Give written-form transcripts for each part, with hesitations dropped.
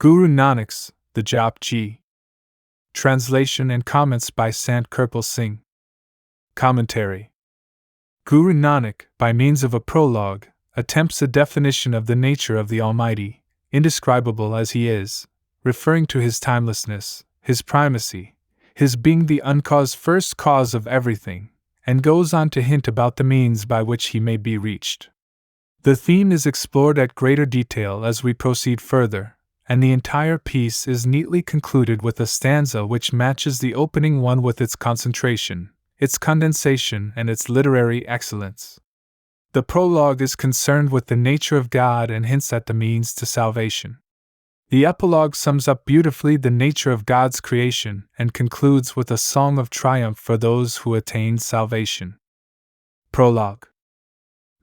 Guru Nanak's, the Jap Ji. Translation and comments by Sant Kirpal Singh. Commentary. Guru Nanak, by means of a prologue, attempts a definition of the nature of the Almighty, indescribable as He is, referring to His timelessness, His primacy, His being the uncaused first cause of everything, and goes on to hint about the means by which He may be reached. The theme is explored at greater detail as we proceed further, and the entire piece is neatly concluded with a stanza which matches the opening one with its concentration, its condensation, and its literary excellence. The prologue is concerned with the nature of God and hints at the means to salvation. The epilogue sums up beautifully the nature of God's creation and concludes with a song of triumph for those who attained salvation. Prologue.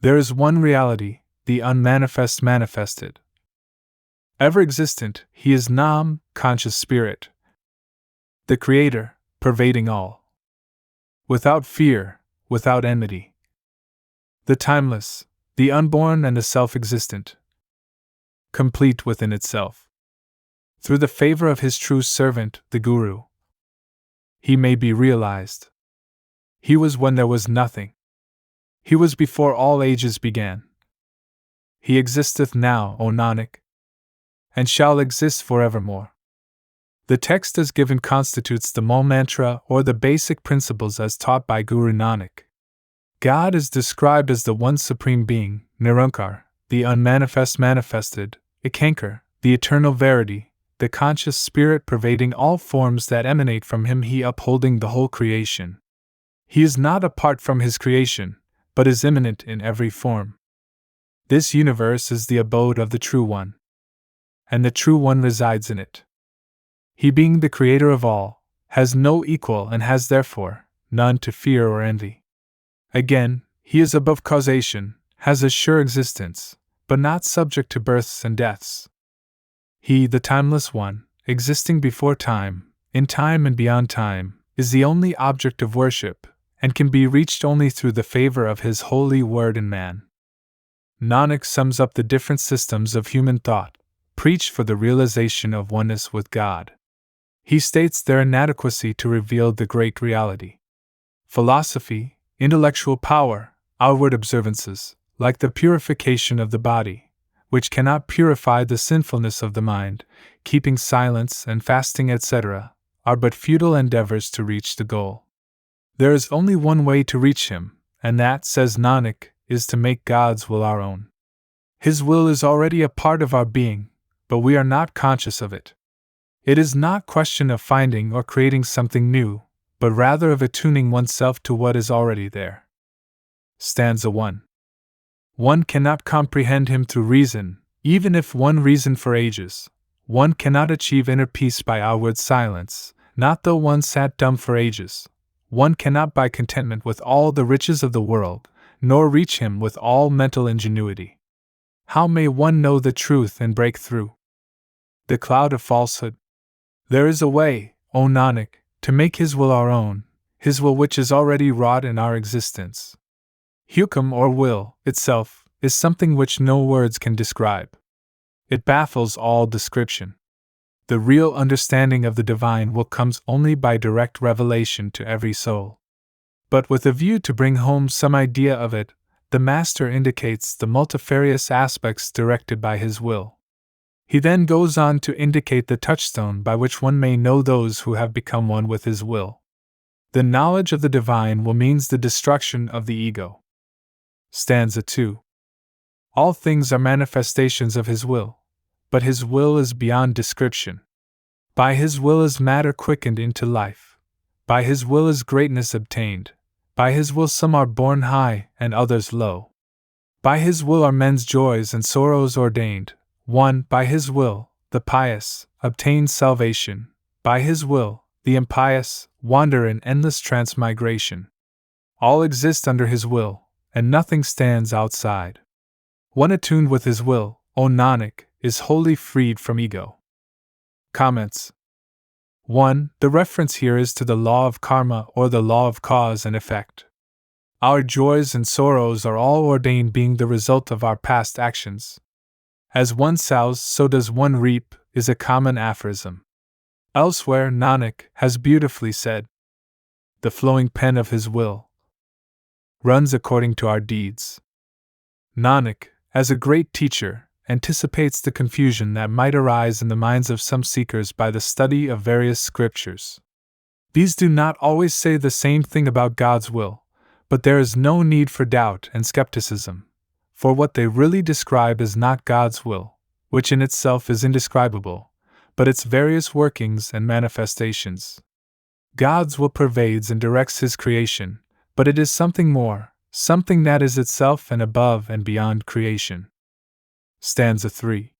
There is one reality, the unmanifest manifested. Ever existent, He is Naam, conscious spirit. The Creator, pervading all. Without fear, without enmity. The timeless, the unborn and the self-existent. Complete within itself. Through the favor of His true servant, the Guru, He may be realized. He was when there was nothing. He was before all ages began. He existeth now, O Nanak, and shall exist forevermore. The text as given constitutes the Mool Mantra or the basic principles as taught by Guru Nanak. God is described as the One Supreme Being, Nirankar, the unmanifest manifested, Ekankar, the eternal verity, the conscious spirit pervading all forms that emanate from Him, He upholding the whole creation. He is not apart from His creation, but is immanent in every form. This universe is the abode of the True One, and the True One resides in it. He, being the Creator of all, has no equal and has therefore none to fear or envy. Again, He is above causation, has a sure existence, but not subject to births and deaths. He, the Timeless One, existing before time, in time and beyond time, is the only object of worship, and can be reached only through the favor of His holy word in man. Nanak sums up the different systems of human thought, preached for the realization of oneness with God. He states their inadequacy to reveal the great reality. Philosophy, intellectual power, outward observances, like the purification of the body, which cannot purify the sinfulness of the mind, keeping silence and fasting, etc., are but futile endeavors to reach the goal. There is only one way to reach Him, and that, says Nanak, is to make God's will our own. His will is already a part of our being, but we are not conscious of it. It is not question of finding or creating something new, but rather of attuning oneself to what is already there. Stanza 1. One cannot comprehend Him through reason, even if one reason for ages. One cannot achieve inner peace by outward silence, not though one sat dumb for ages. One cannot buy contentment with all the riches of the world, nor reach Him with all mental ingenuity. How may one know the truth and break through the cloud of falsehood? There is a way, O Nanak, to make His will our own, His will which is already wrought in our existence. Hukam or will, itself, is something which no words can describe. It baffles all description. The real understanding of the divine will comes only by direct revelation to every soul. But with a view to bring home some idea of it, the Master indicates the multifarious aspects directed by His will. He then goes on to indicate the touchstone by which one may know those who have become one with His will. The knowledge of the divine will means the destruction of the ego. Stanza 2. All things are manifestations of His will, but His will is beyond description. By His will is matter quickened into life. By His will is greatness obtained. By His will some are born high and others low. By His will are men's joys and sorrows ordained. 1. By His will, the pious obtain salvation. By His will, the impious wander in endless transmigration. All exist under His will, and nothing stands outside. One attuned with His will, O Nanak, is wholly freed from ego. Comments. 1. The reference here is to the law of karma or the law of cause and effect. Our joys and sorrows are all ordained, being the result of our past actions. As one sows, so does one reap, is a common aphorism. Elsewhere, Nanak has beautifully said, "The flowing pen of his will runs according to our deeds." Nanak, as a great teacher, anticipates the confusion that might arise in the minds of some seekers by the study of various scriptures. These do not always say the same thing about God's will, but there is no need for doubt and skepticism, for what they really describe is not God's will, which in itself is indescribable, but its various workings and manifestations. God's will pervades and directs His creation, but it is something more, something that is itself and above and beyond creation. Stanza 3.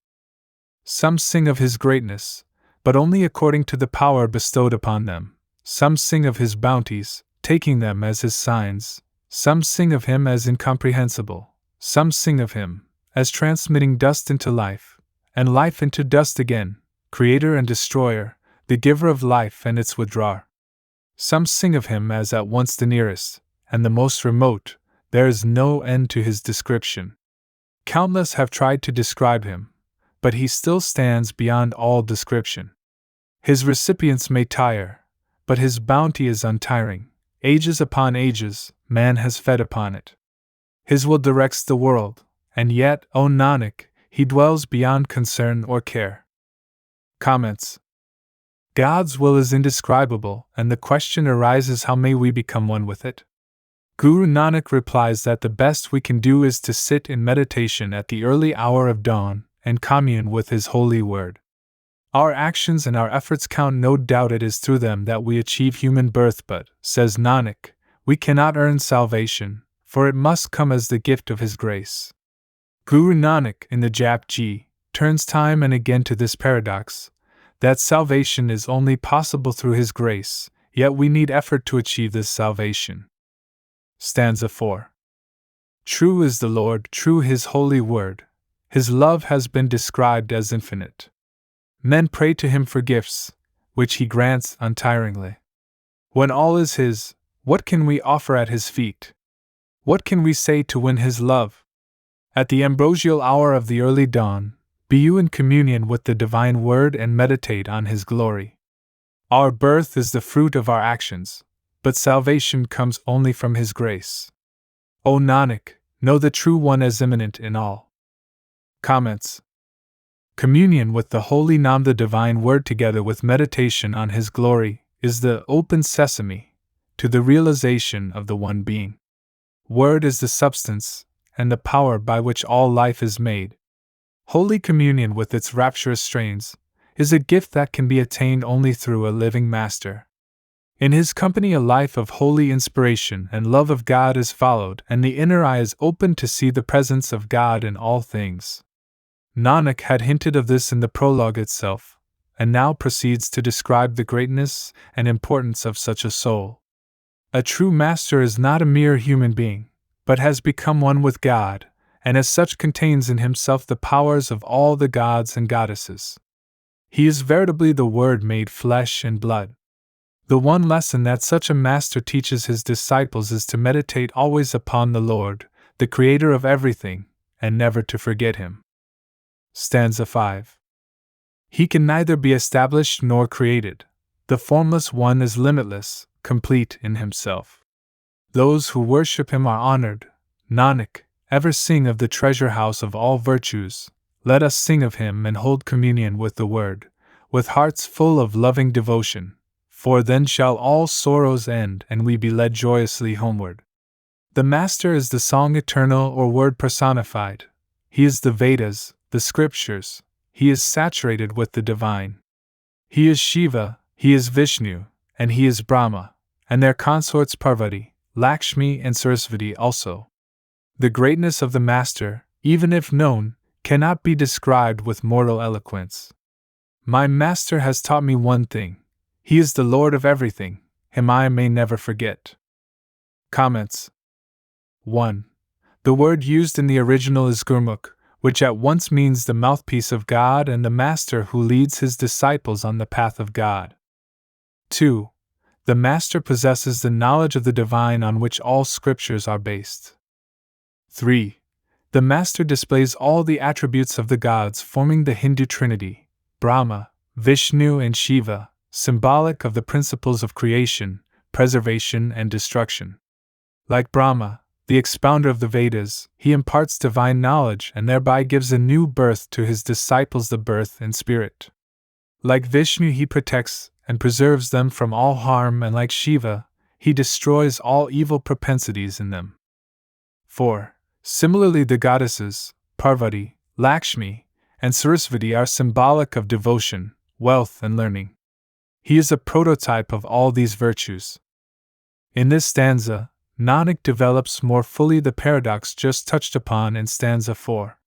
Some sing of His greatness, but only according to the power bestowed upon them. Some sing of His bounties, taking them as His signs. Some sing of Him as incomprehensible. Some sing of Him as transmitting dust into life, and life into dust again, creator and destroyer, the giver of life and its withdrawer. Some sing of Him as at once the nearest, and the most remote. There is no end to His description. Countless have tried to describe Him, but He still stands beyond all description. His recipients may tire, but His bounty is untiring. Ages upon ages, man has fed upon it. His will directs the world, and yet, O Nanak, He dwells beyond concern or care. Comments. God's will is indescribable, and the question arises, how may we become one with it? Guru Nanak replies that the best we can do is to sit in meditation at the early hour of dawn and commune with His holy word. Our actions and our efforts count, no doubt it is through them that we achieve human birth, but, says Nanak, we cannot earn salvation, for it must come as the gift of His grace. Guru Nanak in the Jap Ji turns time and again to this paradox, that salvation is only possible through His grace, yet we need effort to achieve this salvation. Stanza 4. True is the Lord, true His holy word. His love has been described as infinite. Men pray to Him for gifts, which He grants untiringly. When all is His, what can we offer at His feet? What can we say to win His love? At the ambrosial hour of the early dawn, be you in communion with the divine word and meditate on His glory. Our birth is the fruit of our actions, but salvation comes only from His grace. O Nanak, know the True One as immanent in all. Comments. Communion with the holy Naam, the divine word, together with meditation on His glory, is the open sesame to the realization of the one being. Word is the substance and the power by which all life is made. Holy communion with its rapturous strains is a gift that can be attained only through a living Master. In His company a life of holy inspiration and love of God is followed, and the inner eye is opened to see the presence of God in all things. Nanak had hinted of this in the prologue itself, and now proceeds to describe the greatness and importance of such a soul. A true master is not a mere human being, but has become one with God, and as such contains in himself the powers of all the gods and goddesses. He is veritably the Word made flesh and blood. The one lesson that such a master teaches his disciples is to meditate always upon the Lord, the Creator of everything, and never to forget Him. Stanza 5. He can neither be established nor created. The Formless One is limitless, complete in Himself. Those who worship Him are honored. Nanak, ever sing of the treasure house of all virtues. Let us sing of Him and hold communion with the Word, with hearts full of loving devotion, for then shall all sorrows end and we be led joyously homeward. The Master is the song eternal or Word personified. He is the Vedas, the Scriptures. He is saturated with the divine. He is Shiva, He is Vishnu, and He is Brahma, and their consorts Parvati, Lakshmi and Sarasvati also. The greatness of the Master, even if known, cannot be described with mortal eloquence. My Master has taught me one thing. He is the Lord of everything. Him I may never forget. Comments. 1. The word used in the original is Gurmukh, which at once means the mouthpiece of God and the Master who leads his disciples on the path of God. 2. The Master possesses the knowledge of the divine on which all scriptures are based. 3. The Master displays all the attributes of the gods forming the Hindu Trinity. Brahma, Vishnu, and Shiva, symbolic of the principles of creation, preservation, and destruction. Like Brahma, the expounder of the Vedas, he imparts divine knowledge and thereby gives a new birth to his disciples, the birth in spirit. Like Vishnu, he protects and preserves them from all harm, and like Shiva, he destroys all evil propensities in them. 4. Similarly, the goddesses, Parvati, Lakshmi, and Sarasvati are symbolic of devotion, wealth, and learning. He is a prototype of all these virtues. In this stanza, Nanak develops more fully the paradox just touched upon in stanza 4.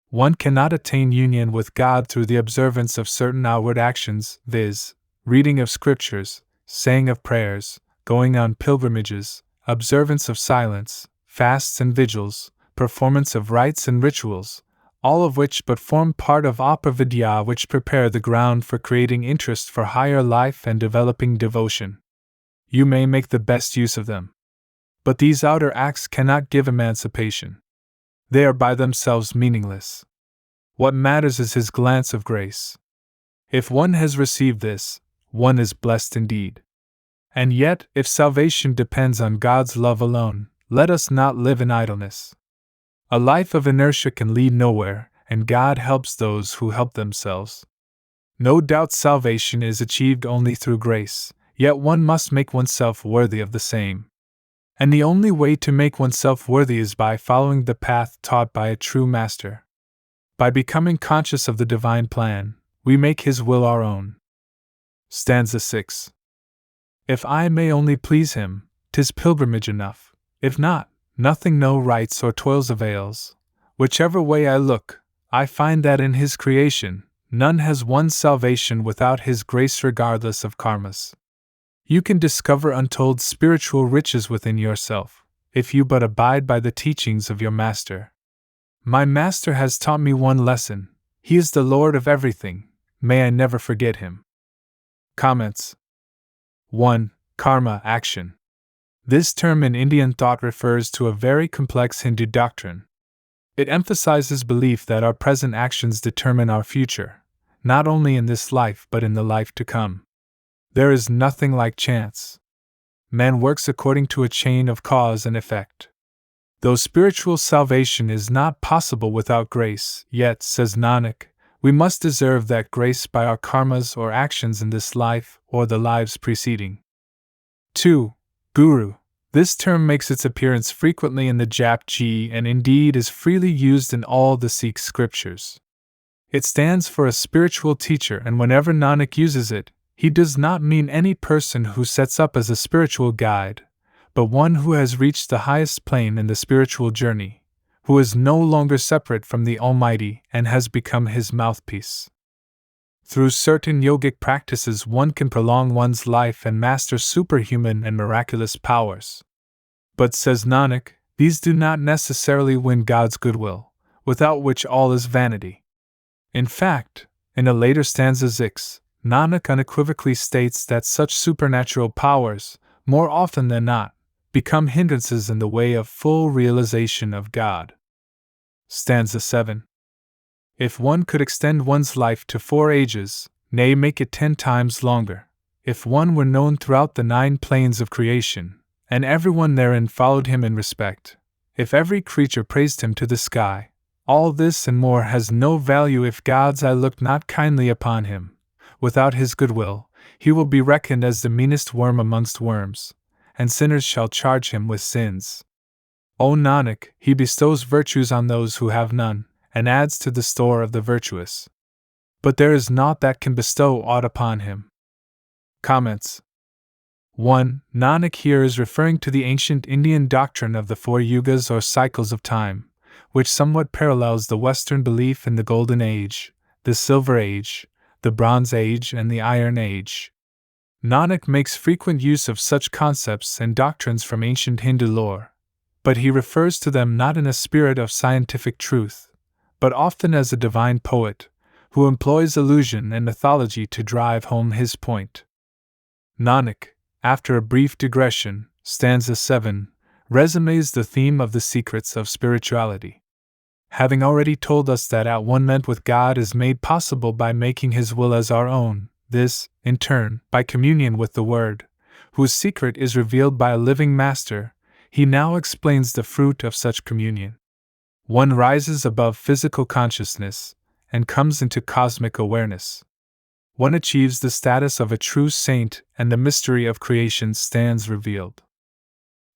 One cannot attain union with God through the observance of certain outward actions, viz., reading of scriptures, saying of prayers, going on pilgrimages, observance of silence, fasts and vigils, performance of rites and rituals, all of which but form part of apavidya, which prepare the ground for creating interest for higher life and developing devotion. You may make the best use of them. But these outer acts cannot give emancipation. They are by themselves meaningless. What matters is his glance of grace. If one has received this, one is blessed indeed. And yet, if salvation depends on God's love alone, let us not live in idleness. A life of inertia can lead nowhere, and God helps those who help themselves. No doubt salvation is achieved only through grace, yet one must make oneself worthy of the same. And the only way to make oneself worthy is by following the path taught by a true master. By becoming conscious of the divine plan, we make his will our own. Stanza 6. If I may only please him, 'tis pilgrimage enough. If not, nothing, no rites or toils avails. Whichever way I look, I find that in his creation, none has won salvation without his grace regardless of karmas. You can discover untold spiritual riches within yourself, if you but abide by the teachings of your master. My master has taught me one lesson. He is the Lord of everything. May I never forget him. Comments. 1. Karma, action. This term in Indian thought refers to a very complex Hindu doctrine. It emphasizes belief that our present actions determine our future, not only in this life but in the life to come. There is nothing like chance. Man works according to a chain of cause and effect. Though spiritual salvation is not possible without grace, yet, says Nanak, we must deserve that grace by our karmas or actions in this life or the lives preceding. 2. Guru. This term makes its appearance frequently in the Jap Ji and indeed is freely used in all the Sikh scriptures. It stands for a spiritual teacher, and whenever Nanak uses it, he does not mean any person who sets up as a spiritual guide, but one who has reached the highest plane in the spiritual journey, who is no longer separate from the Almighty and has become his mouthpiece. Through certain yogic practices one can prolong one's life and master superhuman and miraculous powers. But, says Nanak, these do not necessarily win God's goodwill, without which all is vanity. In fact, in a later stanza 6, Nanak unequivocally states that such supernatural powers, more often than not, become hindrances in the way of full realization of God. Stanza 7. If one could extend one's life to 4 ages, nay, make it 10 times longer, if one were known throughout the 9 planes of creation, and everyone therein followed him in respect, if every creature praised him to the sky, all this and more has no value if God's eye looked not kindly upon him. Without his goodwill, he will be reckoned as the meanest worm amongst worms, and sinners shall charge him with sins. O Nanak, he bestows virtues on those who have none, and adds to the store of the virtuous. But there is naught that can bestow aught upon him. Comments. 1. Nanak here is referring to the ancient Indian doctrine of the 4 yugas or cycles of time, which somewhat parallels the Western belief in the Golden Age, the Silver Age, the Bronze Age, and the Iron Age. Nanak makes frequent use of such concepts and doctrines from ancient Hindu lore, but he refers to them not in a spirit of scientific truth, but often as a divine poet, who employs allusion and mythology to drive home his point. Nanak, after a brief digression, stanza 7, resumes the theme of the secrets of spirituality. having already told us that at one-ment with God is made possible by making His will as our own, this, in turn, by communion with the Word, whose secret is revealed by a living Master, he now explains the fruit of such communion. One rises above physical consciousness and comes into cosmic awareness. One achieves the status of a true saint and the mystery of creation stands revealed.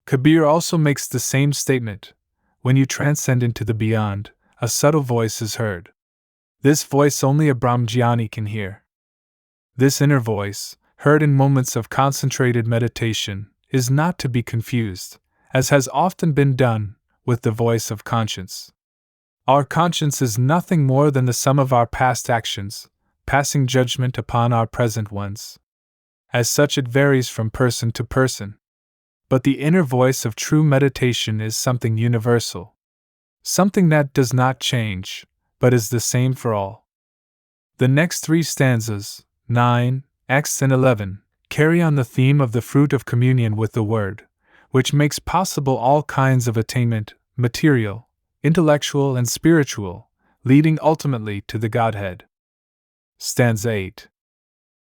Kabir also makes the same statement. When you transcend into the beyond, a subtle voice is heard. This voice only a Brahmjani can hear. This inner voice, heard in moments of concentrated meditation, is not to be confused, as has often been done, with the voice of conscience. Our conscience is nothing more than the sum of our past actions, passing judgment upon our present ones. As such, it varies from person to person. But the inner voice of true meditation is something universal, something that does not change, but is the same for all. The next three stanzas, 9, X, and 11, carry on the theme of the fruit of communion with the Word, which makes possible all kinds of attainment, material, intellectual, and spiritual, leading ultimately to the Godhead. Stanza 8.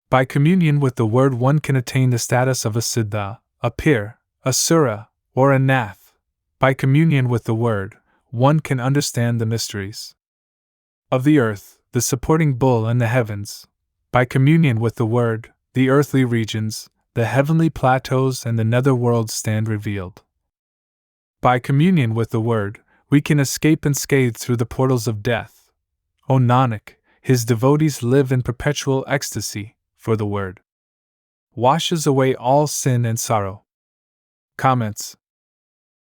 By communion with the Word one can attain the status of a Siddha, a Pir, a Sura, or a Nath. By communion with the Word, one can understand the mysteries of the earth, the supporting bull, and the heavens. By communion with the Word, the earthly regions, the heavenly plateaus, and the nether world stand revealed. By communion with the Word, we can escape unscathed through the portals of death. O Nanak, his devotees live in perpetual ecstasy, for the Word washes away all sin and sorrow. Comments.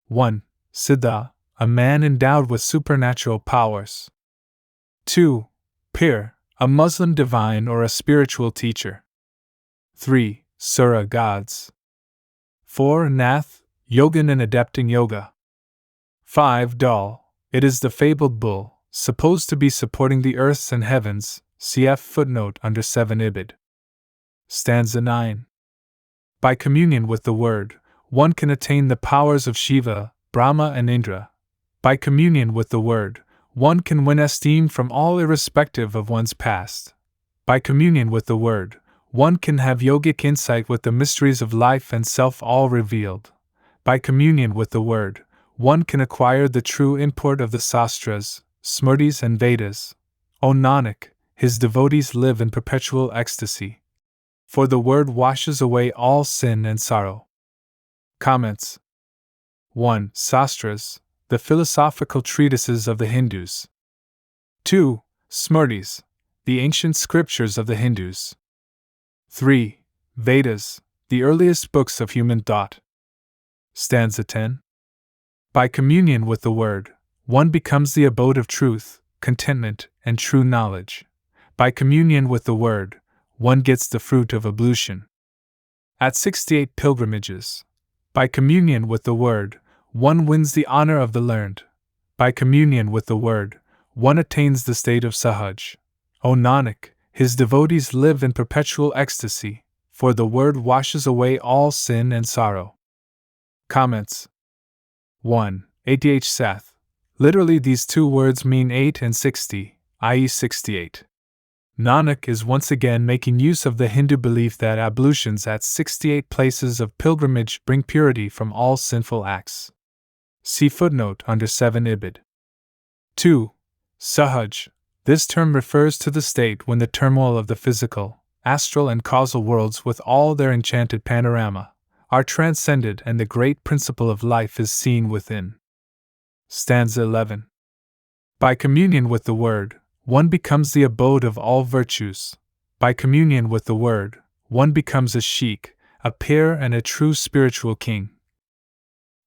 1. Siddha, a man endowed with supernatural powers. 2. Pir, a Muslim divine or a spiritual teacher. 3. Sura, gods. 4. Nath, yogin and adept in yoga. 5. Dal, it is the fabled bull, supposed to be supporting the earths and heavens, cf. footnote under 7 Ibid. Stanza 9. By communion with the Word, one can attain the powers of Shiva, Brahma, and Indra. By communion with the Word, one can win esteem from all irrespective of one's past. By communion with the Word, one can have yogic insight with the mysteries of life and self all revealed. By communion with the Word, one can acquire the true import of the Sastras, Smritis, and Vedas. O Nanak, his devotees live in perpetual ecstasy, for the Word washes away all sin and sorrow. Comments. 1. Sastras, the philosophical treatises of the Hindus. 2. Smritis, the ancient scriptures of the Hindus. 3. Vedas, the earliest books of human thought. Stanza 10. By communion with the Word, one becomes the abode of truth, contentment, and true knowledge. By communion with the Word, one gets the fruit of ablution. At 68 pilgrimages. By communion with the Word, one wins the honor of the learned. By communion with the Word, one attains the state of Sahaj. O Nanak, his devotees live in perpetual ecstasy, for the Word washes away all sin and sorrow. Comments. 1. 88 Sath. Literally, these two words mean 8 and 60, i.e., 68. Nanak is once again making use of the Hindu belief that ablutions at 68 places of pilgrimage bring purity from all sinful acts. See footnote under 7 Ibid. 2. Sahaj. This term refers to the state when the turmoil of the physical, astral, and causal worlds with all their enchanted panorama are transcended and the great principle of life is seen within. Stanza 11. By communion with the Word, one becomes the abode of all virtues. By communion with the Word, one becomes a sheikh, a pir, and a true spiritual king.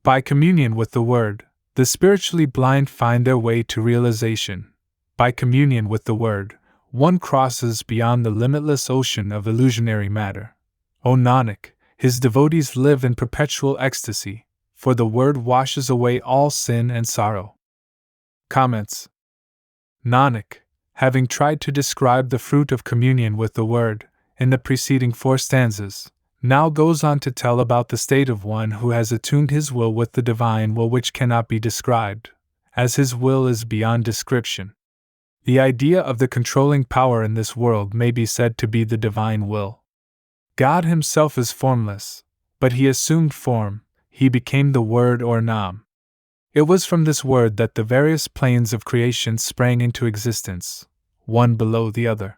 By communion with the Word, the spiritually blind find their way to realization. By communion with the Word, one crosses beyond the limitless ocean of illusionary matter. O Nanak, his devotees live in perpetual ecstasy, for the Word washes away all sin and sorrow. Comments. Nanak, having tried to describe the fruit of communion with the Word in the preceding 4 stanzas, now goes on to tell about the state of one who has attuned his will with the divine will which cannot be described, as his will is beyond description. The idea of the controlling power in this world may be said to be the divine will. God himself is formless, but he assumed form, he became the word or Naam. It was from this word that the various planes of creation sprang into existence, one below the other.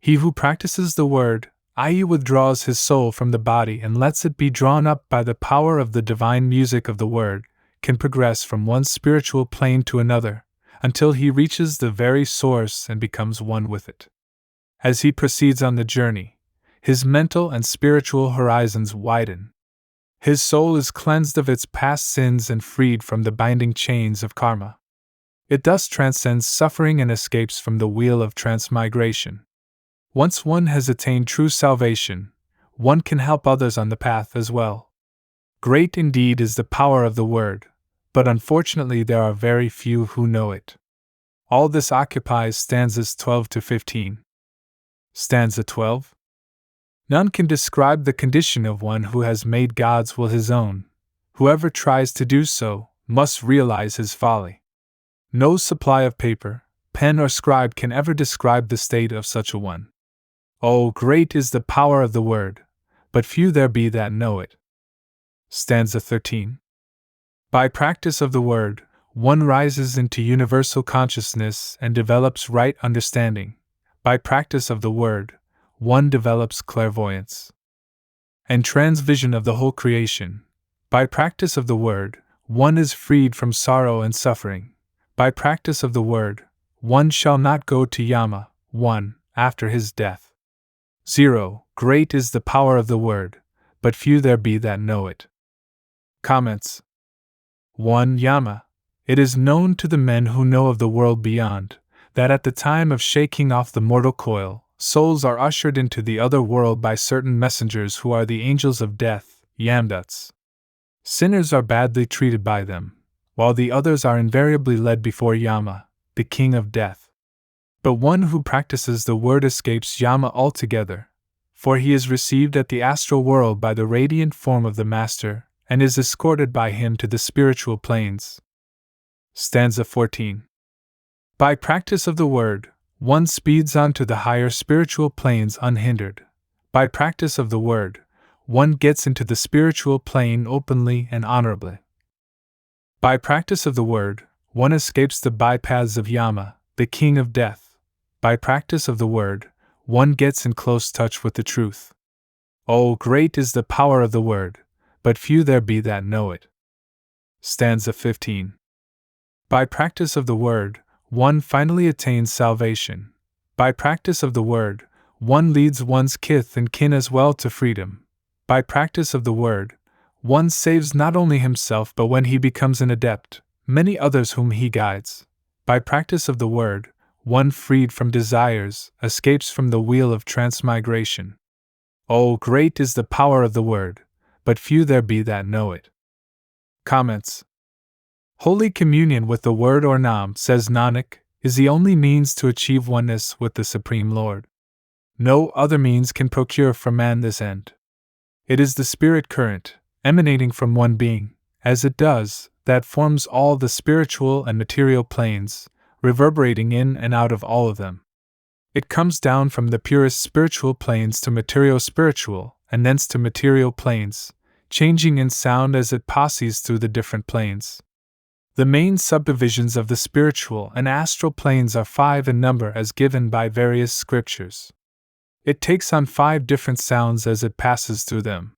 He who practices the word, i.e., withdraws his soul from the body and lets it be drawn up by the power of the divine music of the word, can progress from one spiritual plane to another, until he reaches the very source and becomes one with it. As he proceeds on the journey, his mental and spiritual horizons widen. His soul is cleansed of its past sins and freed from the binding chains of karma. It thus transcends suffering and escapes from the wheel of transmigration. Once one has attained true salvation, one can help others on the path as well. Great indeed is the power of the word, but unfortunately there are very few who know it. All this occupies stanzas 12 to 15. Stanza 12. None can describe the condition of one who has made God's will his own. Whoever tries to do so must realize his folly. No supply of paper, pen, or scribe can ever describe the state of such a one. Oh, great is the power of the word, but few there be that know it. Stanza 13. By practice of the word, one rises into universal consciousness and develops right understanding. By practice of the word, one develops clairvoyance and transvision of the whole creation. By practice of the word, one is freed from sorrow and suffering. By practice of the word, one shall not go to Yama, one, after his death. 0. Great is the power of the word, but few there be that know it. Comments. 1. Yama. It is known to the men who know of the world beyond, that at the time of shaking off the mortal coil, souls are ushered into the other world by certain messengers who are the angels of death, Yamduts. Sinners are badly treated by them, while the others are invariably led before Yama, the king of death. But one who practices the word escapes Yama altogether, for he is received at the astral world by the radiant form of the Master, and is escorted by him to the spiritual planes. Stanza 14. By practice of the word, one speeds on to the higher spiritual planes unhindered. By practice of the word, one gets into the spiritual plane openly and honorably. By practice of the word, one escapes the bypaths of Yama, the king of death. By practice of the word, one gets in close touch with the truth. Oh, great is the power of the word, but few there be that know it. Stanza 15. By practice of the word, one finally attains salvation. By practice of the word, one leads one's kith and kin as well to freedom. By practice of the word, one saves not only himself but when he becomes an adept, many others whom he guides. By practice of the word, one freed from desires escapes from the wheel of transmigration. Oh, great is the power of the word, but few there be that know it. Comments. Holy communion with the word or Naam, says Nanak, is the only means to achieve oneness with the Supreme Lord. No other means can procure for man this end. It is the spirit current, emanating from one being, as it does, that forms all the spiritual and material planes, reverberating in and out of all of them. It comes down from the purest spiritual planes to material spiritual, and thence to material planes, changing in sound as it passes through the different planes. The main subdivisions of the spiritual and astral planes are 5 in number as given by various scriptures. It takes on 5 different sounds as it passes through them.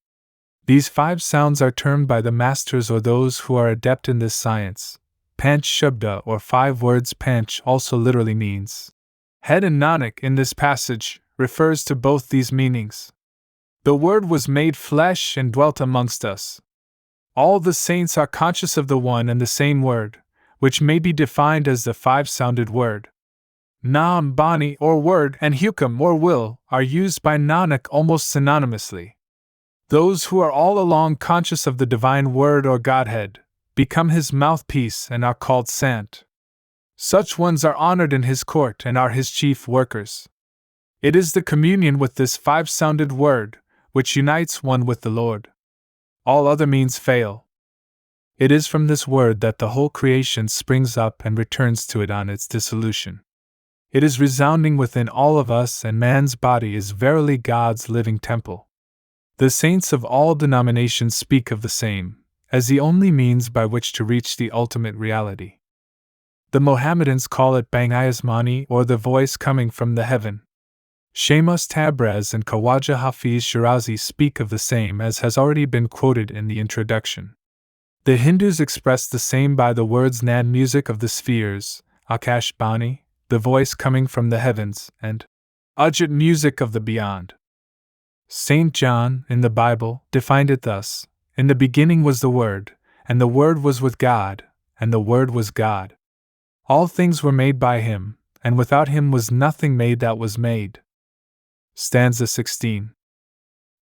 These 5 sounds are termed by the masters or those who are adept in this science, Panch Shabda, or 5 words. Panch also literally means head, and Nanak in this passage refers to both these meanings. The Word was made flesh and dwelt amongst us. All the saints are conscious of the one and the same word, which may be defined as the 5-sounded word. Naam, Bani or word, and Hukam or will are used by Nanak almost synonymously. Those who are all along conscious of the divine word or Godhead become his mouthpiece and are called Sant. Such ones are honored in his court and are his chief workers. It is the communion with this 5-sounded word which unites one with the Lord. All other means fail. It is from this word that the whole creation springs up and returns to it on its dissolution. It is resounding within all of us, and man's body is verily God's living temple. The saints of all denominations speak of the same, as the only means by which to reach the ultimate reality. The Mohammedans call it Bang-i-Asmani, or the voice coming from the heaven. Shamus Tabriz and Khawaja Hafiz Shirazi speak of the same, as has already been quoted in the introduction. The Hindus express the same by the words Nad music of the spheres, Akash Bani, the voice coming from the heavens, and Ajit music of the beyond. St. John, in the Bible, defined it thus: In the beginning was the Word, and the Word was with God, and the Word was God. All things were made by Him, and without Him was nothing made that was made. Stanza 16.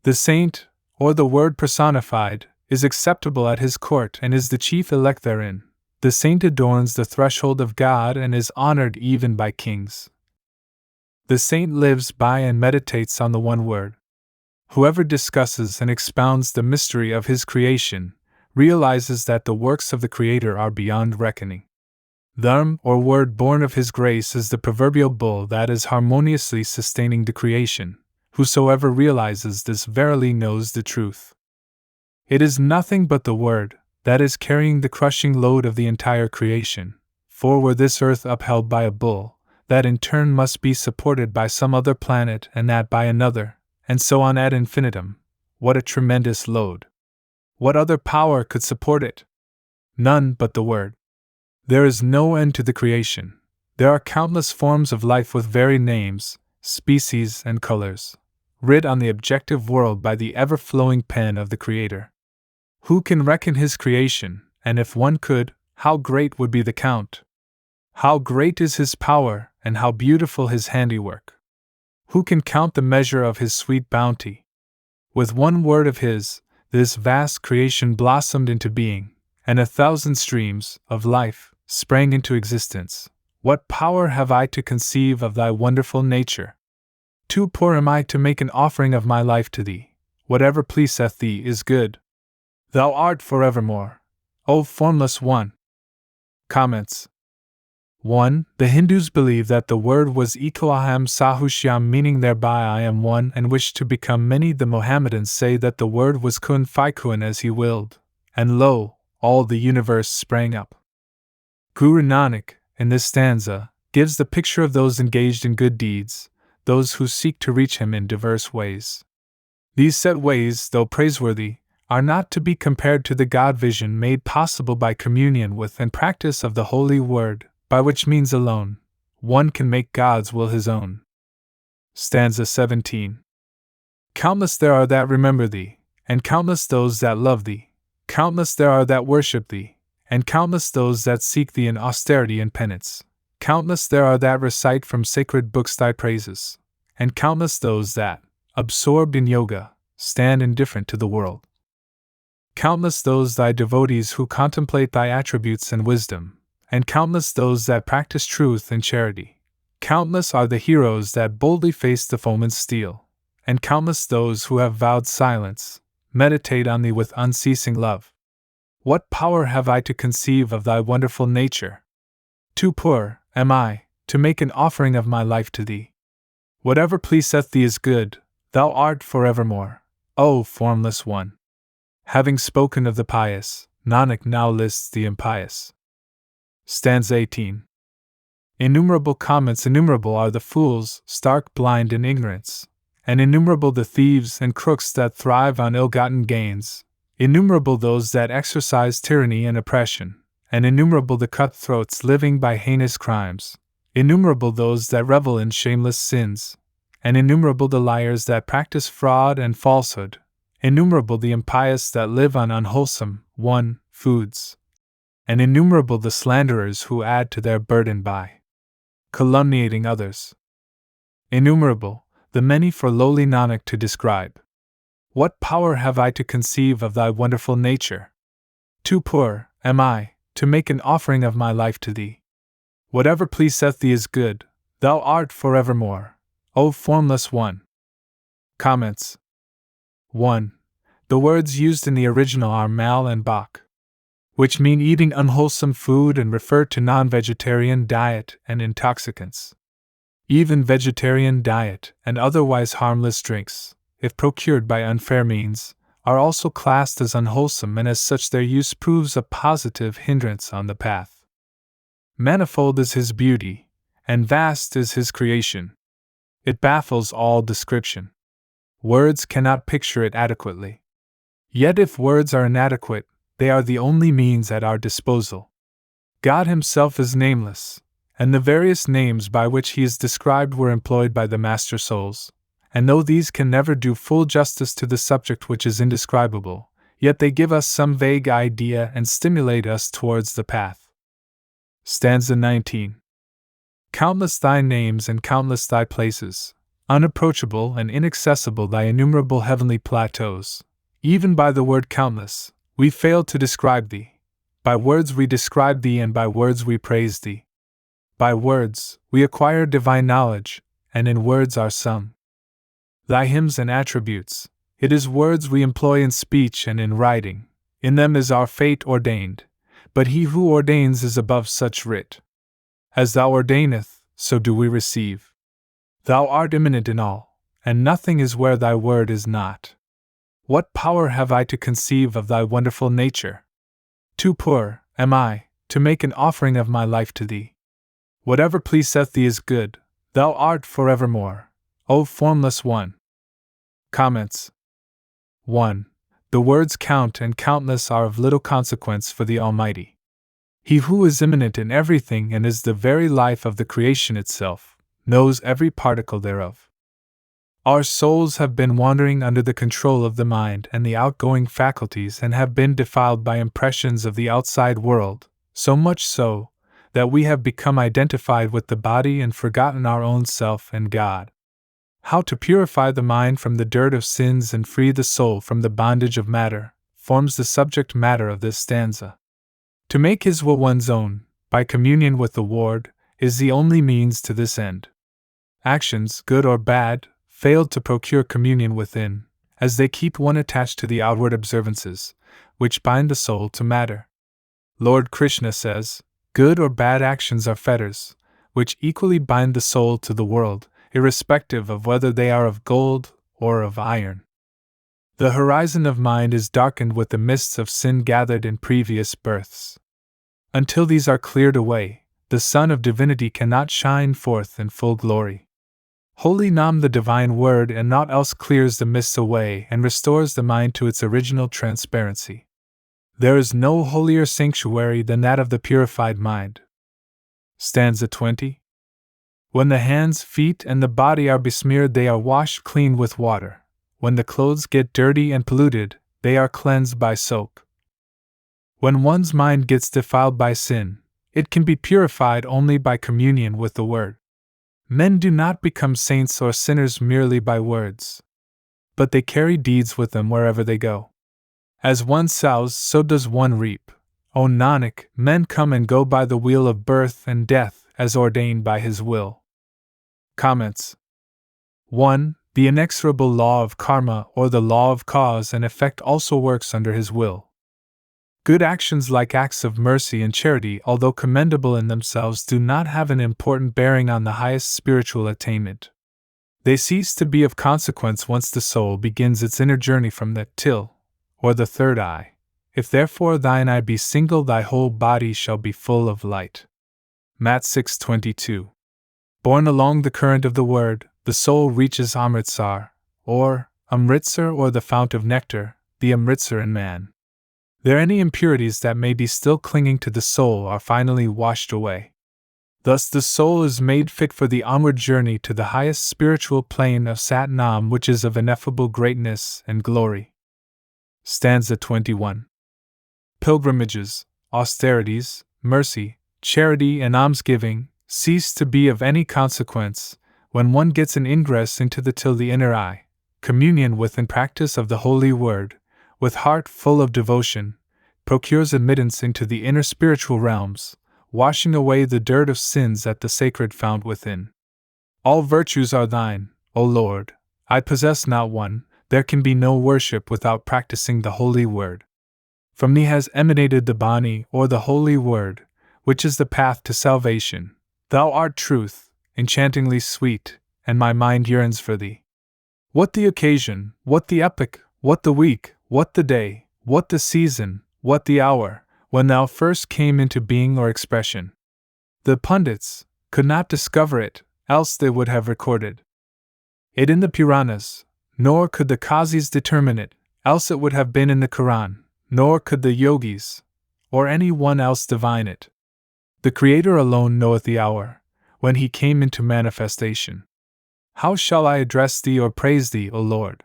The saint, or the Word personified, is acceptable at His court and is the chief elect therein. The saint adorns the threshold of God and is honored even by kings. The saint lives by and meditates on the one word. Whoever discusses and expounds the mystery of his creation realizes that the works of the Creator are beyond reckoning. Dharm, or word born of His grace, is the proverbial bull that is harmoniously sustaining the creation. Whosoever realizes this verily knows the truth. It is nothing but the Word that is carrying the crushing load of the entire creation, for were this earth upheld by a bull, that in turn must be supported by some other planet and that by another, and so on ad infinitum. What a tremendous load! What other power could support it? None but the Word. There is no end to the creation. There are countless forms of life with varied names, species, and colors, writ on the objective world by the ever-flowing pen of the Creator. Who can reckon His creation, and if one could, how great would be the count? How great is His power, and how beautiful His handiwork? Who can count the measure of His sweet bounty? With one word of His, this vast creation blossomed into being, and 1,000 streams of life sprang into existence. What power have I to conceive of Thy wonderful nature? Too poor am I to make an offering of my life to Thee. Whatever pleaseth Thee is good. Thou art forevermore, O Formless One. Comments. 1. The Hindus believe that the word was Eko Aham Sahushyam, meaning thereby I am one, and wish to become many. The Mohammedans say that the word was Kun Faikun, as He willed, and lo, all the universe sprang up. Guru Nanak, in this stanza, gives the picture of those engaged in good deeds, those who seek to reach Him in diverse ways. These set ways, though praiseworthy, are not to be compared to the God vision made possible by communion with and practice of the Holy Word, by which means alone one can make God's will his own. Stanza 17. Countless there are that remember Thee, and countless those that love Thee. Countless there are that worship Thee, and countless those that seek Thee in austerity and penance. Countless there are that recite from sacred books Thy praises, and countless those that, absorbed in yoga, stand indifferent to the world. Countless those Thy devotees who contemplate Thy attributes and wisdom, and countless those that practice truth and charity. Countless are the heroes that boldly face the foeman's steel, and countless those who have vowed silence, meditate on Thee with unceasing love. What power have I to conceive of Thy wonderful nature? Too poor am I to make an offering of my life to Thee. Whatever pleaseth Thee is good. Thou art forevermore, O Formless One. Having spoken of the pious, Nanak now lists the impious. Stanza 18. Innumerable comments. Innumerable are the fools, stark blind in ignorance, and innumerable the thieves and crooks that thrive on ill-gotten gains. Innumerable those that exercise tyranny and oppression, and innumerable the cutthroats living by heinous crimes. Innumerable those that revel in shameless sins, and innumerable the liars that practice fraud and falsehood. Innumerable the impious that live on unwholesome, foods, and innumerable the slanderers who add to their burden by calumniating others. Innumerable the many for lowly Nanak to describe. What power have I to conceive of Thy wonderful nature? Too poor am I to make an offering of my life to Thee. Whatever pleaseth Thee is good. Thou art forevermore, O Formless One. Comments. 1. The words used in the original are mal and bak. which mean eating unwholesome food and refer to non-vegetarian diet and intoxicants. Even vegetarian diet and otherwise harmless drinks, if procured by unfair means, are also classed as unwholesome, and as such their use proves a positive hindrance on the path. Manifold is his beauty, and vast is his creation. It baffles all description. Words cannot picture it adequately. Yet if words are inadequate, they are the only means at our disposal. God himself is nameless, and the various names by which he is described were employed by the master souls, and though these can never do full justice to the subject which is indescribable, yet they give us some vague idea and stimulate us towards the path. Stanza 19. Countless thy names and countless thy places, unapproachable and inaccessible thy innumerable heavenly plateaus. Even by the word countless, we fail to describe thee. By words we describe thee, and by words we praise thee. By words we acquire divine knowledge, and in words are sung thy hymns and attributes. It is words we employ in speech and in writing. In them is our fate ordained, but he who ordains is above such writ. As thou ordaineth, so do we receive. Thou art immanent in all, and nothing is where thy word is not. What power have I to conceive of thy wonderful nature? Too poor am I to make an offering of my life to thee. Whatever pleaseth thee is good, thou art forevermore, O formless one. Comments. 1. The words count and countless are of little consequence for the Almighty. He who is immanent in everything and is the very life of the creation itself, knows every particle thereof. Our souls have been wandering under the control of the mind and the outgoing faculties, and have been defiled by impressions of the outside world, so much so that we have become identified with the body and forgotten our own self and God. How to purify the mind from the dirt of sins and free the soul from the bondage of matter, forms the subject matter of this stanza. To make his will one's own, by communion with the Lord, is the only means to this end. Actions, good or bad, fail to procure communion within, as they keep one attached to the outward observances, which bind the soul to matter. Lord Krishna says, good or bad actions are fetters, which equally bind the soul to the world, irrespective of whether they are of gold or of iron. The horizon of mind is darkened with the mists of sin gathered in previous births. Until these are cleared away, the sun of divinity cannot shine forth in full glory. Holy Naam, the divine word, and naught else clears the mists away and restores the mind to its original transparency. There is no holier sanctuary than that of the purified mind. Stanza 20. When the hands, feet, and the body are besmeared, they are washed clean with water. When the clothes get dirty and polluted, they are cleansed by soap. When one's mind gets defiled by sin, it can be purified only by communion with the Word. Men do not become saints or sinners merely by words, but they carry deeds with them wherever they go. As one sows, so does one reap. O Nanak, men come and go by the wheel of birth and death, as ordained by his will. Comments. 1. The inexorable law of karma, or the law of cause and effect, also works under his will. Good actions like acts of mercy and charity, although commendable in themselves, do not have an important bearing on the highest spiritual attainment. They cease to be of consequence once the soul begins its inner journey from the till, or the third eye. If therefore thine eye be single, thy whole body shall be full of light. Matt 6:22. Borne along the current of the word, the soul reaches Amritsar, or Amritsar, or the fount of nectar, the Amritsar in man. There any impurities that may be still clinging to the soul are finally washed away. Thus the soul is made fit for the onward journey to the highest spiritual plane of Sat Nam, which is of ineffable greatness and glory. Stanza 21. Pilgrimages, austerities, mercy, charity, and almsgiving cease to be of any consequence when one gets an ingress into the inner eye, communion with and practice of the holy word, with heart full of devotion, procures admittance into the inner spiritual realms, washing away the dirt of sins at the sacred fount within. All virtues are thine, O Lord, I possess not one. There can be no worship without practicing the holy word. From thee has emanated the Bani, or the holy word, which is the path to salvation. Thou art truth, enchantingly sweet, and my mind yearns for thee. What the occasion, what the epoch, what the week, what the day, what the season, what the hour, when thou first came into being or expression. The pundits could not discover it, else they would have recorded it in the Puranas, nor could the Qazis determine it, else it would have been in the Quran, nor could the yogis, or any one else divine it. The Creator alone knoweth the hour, when he came into manifestation. How shall I address thee or praise thee, O Lord?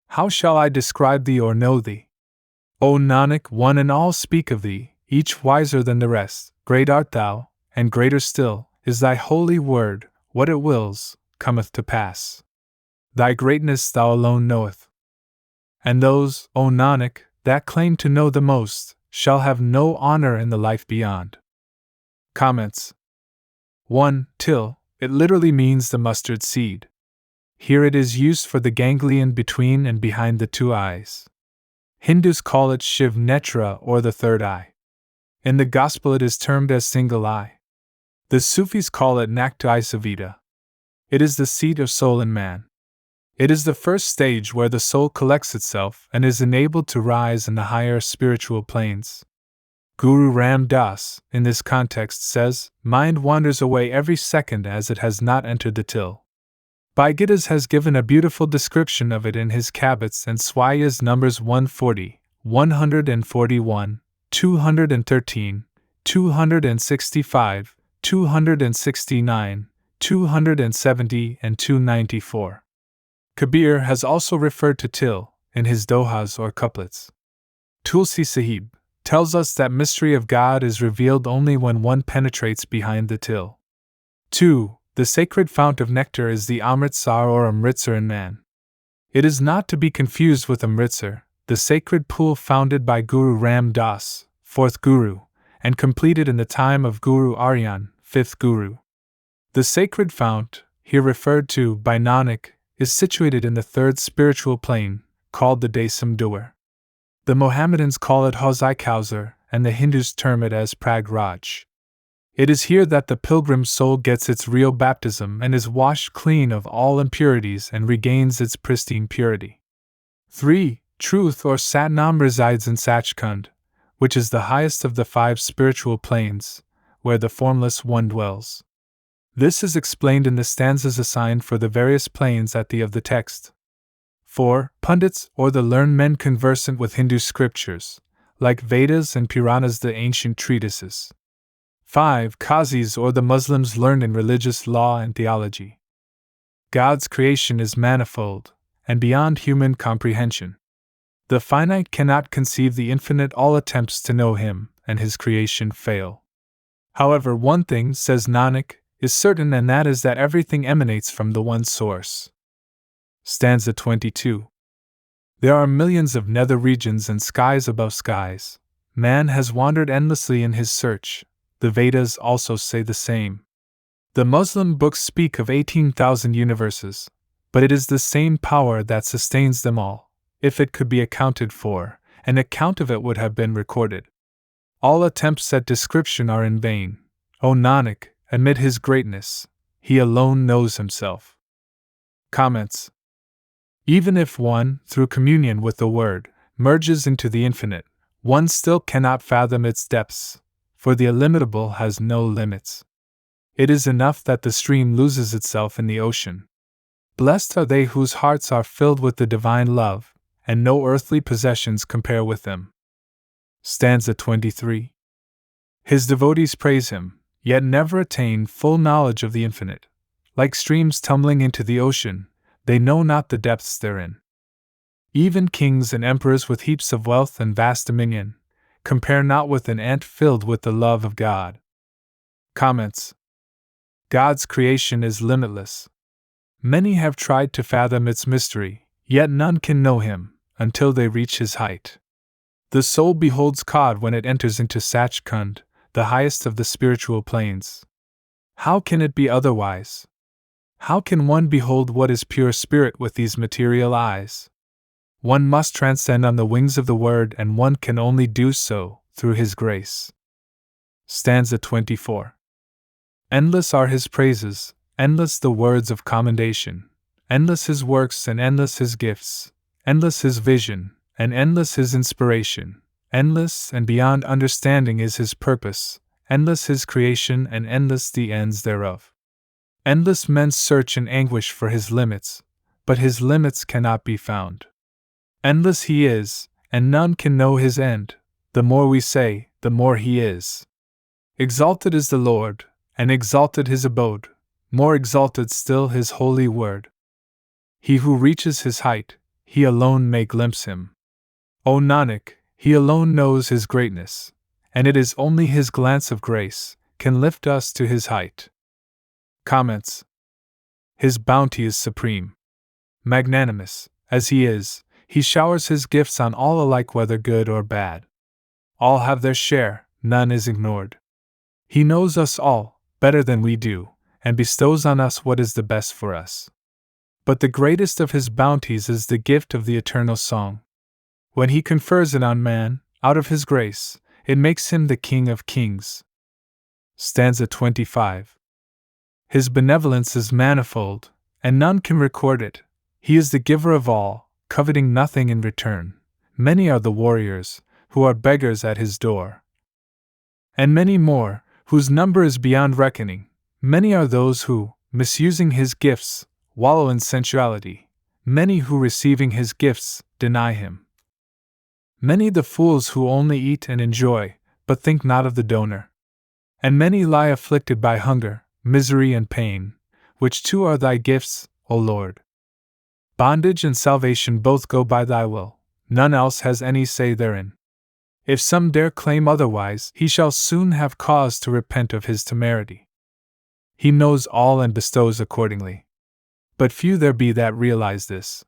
How shall I describe thee or know thee? O Nanak, one and all speak of thee, each wiser than the rest. Great art thou, and greater still is thy holy word. What it wills, cometh to pass. Thy greatness thou alone knoweth. And those, O Nanak, that claim to know the most, shall have no honor in the life beyond. Comments. 1. Till, it literally means the mustard seed. Here it is used for the ganglion between and behind the two eyes. Hindus call it Shiv Netra or the third eye. In the Gospel it is termed as single eye. The Sufis call it Nakta Savita. It is the seat of soul in man. It is the first stage where the soul collects itself and is enabled to rise in the higher spiritual planes. Guru Ram Das, in this context, says, mind wanders away every second as it has not entered the till. Bhai Giddas has given a beautiful description of it in his Kabats and Swayas numbers 140, 141, 213, 265, 269, 270 and 294. Kabir has also referred to till in his dohas or couplets. Tulsi Sahib tells us that mystery of God is revealed only when one penetrates behind the till. 2. The sacred fount of nectar is the Amritsar or Amritsar in man. It is not to be confused with Amritsar, the sacred pool founded by Guru Ram Das, 4th Guru, and completed in the time of Guru Arjan, 5th Guru. The sacred fount, here referred to by Nanak, is situated in the third spiritual plane, called the Dasam Duar. The Mohammedans call it Hauz-i Kausar, and the Hindus term it as Prag Raj. It is here that the pilgrim soul gets its real baptism and is washed clean of all impurities and regains its pristine purity. 3. Truth or Satnam resides in Sachkhand, which is the highest of the 5 spiritual planes, where the Formless One dwells. This is explained in the stanzas assigned for the various planes at the of the text. 4. Pundits, or the learned men conversant with Hindu scriptures, like Vedas and Puranas, the ancient treatises. 5. Qazis, or the Muslims learned in religious law and theology. God's creation is manifold, and beyond human comprehension. The finite cannot conceive the infinite. All attempts to know Him and His creation fail. However, one thing, says Nanak, is certain, and that is that everything emanates from the one source. Stanza 22. There are millions of nether regions and skies above skies. Man has wandered endlessly in his search. The Vedas also say the same. The Muslim books speak of 18,000 universes, but it is the same power that sustains them all. If it could be accounted for, an account of it would have been recorded. All attempts at description are in vain. O Nanak, amid His greatness, He alone knows Himself. Comments. Even if one, through communion with the Word, merges into the infinite, one still cannot fathom its depths, for the illimitable has no limits. It is enough that the stream loses itself in the ocean. Blessed are they whose hearts are filled with the divine love, and no earthly possessions compare with them. Stanza 23. His devotees praise Him, yet never attain full knowledge of the infinite. Like streams tumbling into the ocean, they know not the depths therein. Even kings and emperors with heaps of wealth and vast dominion compare not with an ant filled with the love of God. Comments. God's creation is limitless. Many have tried to fathom its mystery, yet none can know Him until they reach His height. The soul beholds God when it enters into Sachkhand, the highest of the spiritual planes. How can it be otherwise? How can one behold what is pure spirit with these material eyes? One must transcend on the wings of the word, and one can only do so through his grace. Stanza 24. Endless are his praises, endless the words of commendation, endless his works and endless his gifts, endless his vision, and endless his inspiration, endless and beyond understanding is his purpose, endless his creation and endless the ends thereof. Endless men search in anguish for his limits, but his limits cannot be found. Endless he is, and none can know his end. The more we say, the more he is. Exalted is the Lord, and exalted his abode, more exalted still his holy word. He who reaches his height, he alone may glimpse him. O Nanak, he alone knows his greatness, and it is only his glance of grace can lift us to his height. Comments. His bounty is supreme. Magnanimous, as he is, he showers his gifts on all alike, whether good or bad. All have their share, none is ignored. He knows us all, better than we do, and bestows on us what is the best for us. But the greatest of his bounties is the gift of the eternal song. When he confers it on man, out of his grace, it makes him the King of Kings. Stanza 25. His benevolence is manifold, and none can record it. He is the giver of all, coveting nothing in return. Many are the warriors, who are beggars at his door. And many more, whose number is beyond reckoning. Many are those who, misusing his gifts, wallow in sensuality. Many who, receiving his gifts, deny him. Many the fools who only eat and enjoy, but think not of the donor. And many lie afflicted by hunger, misery and pain, which too are thy gifts, O Lord. Bondage and salvation both go by thy will, none else has any say therein. If some dare claim otherwise, he shall soon have cause to repent of his temerity. He knows all and bestows accordingly. But few there be that realize this.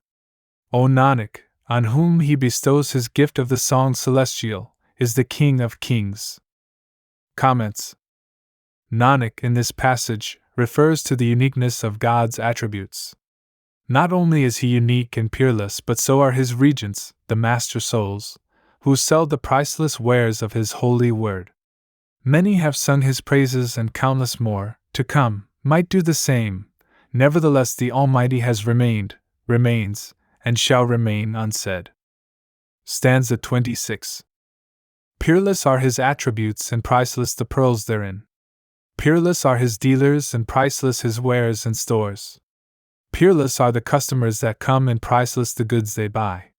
O Nanak, on whom he bestows his gift of the song celestial, is the King of Kings. Comments. Nanak in this passage refers to the uniqueness of God's attributes. Not only is he unique and peerless, but so are his regents, the master souls, who sell the priceless wares of his holy word. Many have sung his praises, and countless more, to come, might do the same. Nevertheless the Almighty has remained, remains, and shall remain unsaid. Stanza 26. Peerless are his attributes, and priceless the pearls therein. Peerless are his dealers, and priceless his wares and stores. Peerless are the customers that come, and priceless the goods they buy.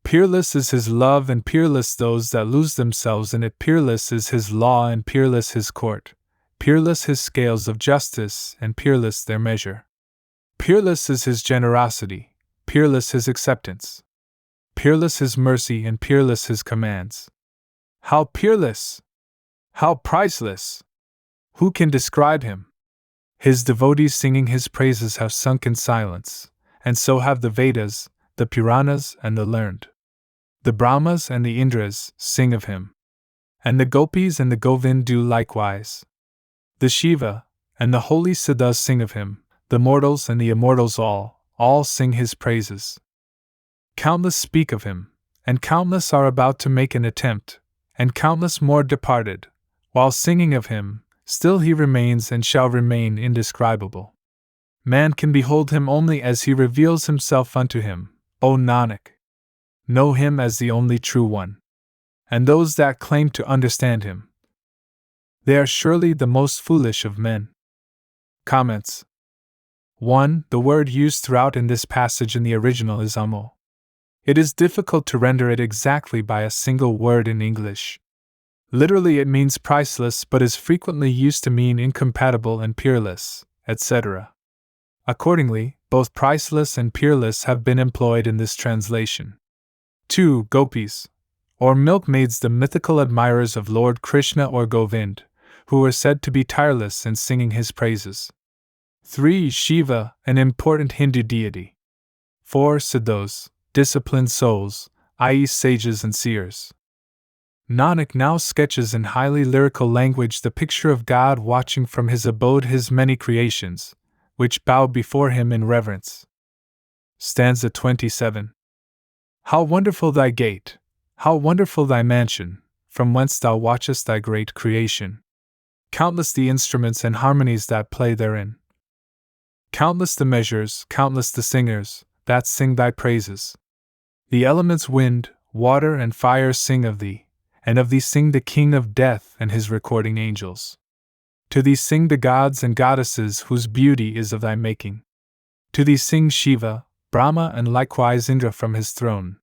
Peerless is his love, and peerless those that lose themselves in it. Peerless is his law, and peerless his court. Peerless his scales of justice, and peerless their measure. Peerless is his generosity, peerless his acceptance. Peerless his mercy, and peerless his commands. How peerless! How priceless! Who can describe him? His devotees singing his praises have sunk in silence, and so have the Vedas, the Puranas, and the learned. The Brahmas and the Indras sing of him. And the Gopis and the Govind do likewise. The Shiva and the holy Siddhas sing of him, the mortals and the immortals all sing his praises. Countless speak of him, and countless are about to make an attempt, and countless more departed, while singing of him, still he remains and shall remain indescribable. Man can behold him only as he reveals himself unto him, O Nanak. Know him as the only true one. And those that claim to understand him, they are surely the most foolish of men. Comments. 1. The word used throughout in this passage in the original is amo. It is difficult to render it exactly by a single word in English. Literally it means priceless, but is frequently used to mean incompatible and peerless, etc. Accordingly, both priceless and peerless have been employed in this translation. 2. Gopis, or milkmaids, the mythical admirers of Lord Krishna or Govind, who were said to be tireless in singing his praises. 3. Shiva, an important Hindu deity. 4. Siddhas, disciplined souls, i.e., sages and seers. Nanak now sketches in highly lyrical language the picture of God watching from his abode his many creations, which bow before him in reverence. Stanza 27. How wonderful thy gate! How wonderful thy mansion, from whence thou watchest thy great creation! Countless the instruments and harmonies that play therein. Countless the measures, countless the singers, that sing thy praises. The elements wind, water, and fire sing of thee, and of thee sing the King of Death and his recording angels. To thee sing the gods and goddesses whose beauty is of thy making. To thee sing Shiva, Brahma, and likewise Indra from his throne.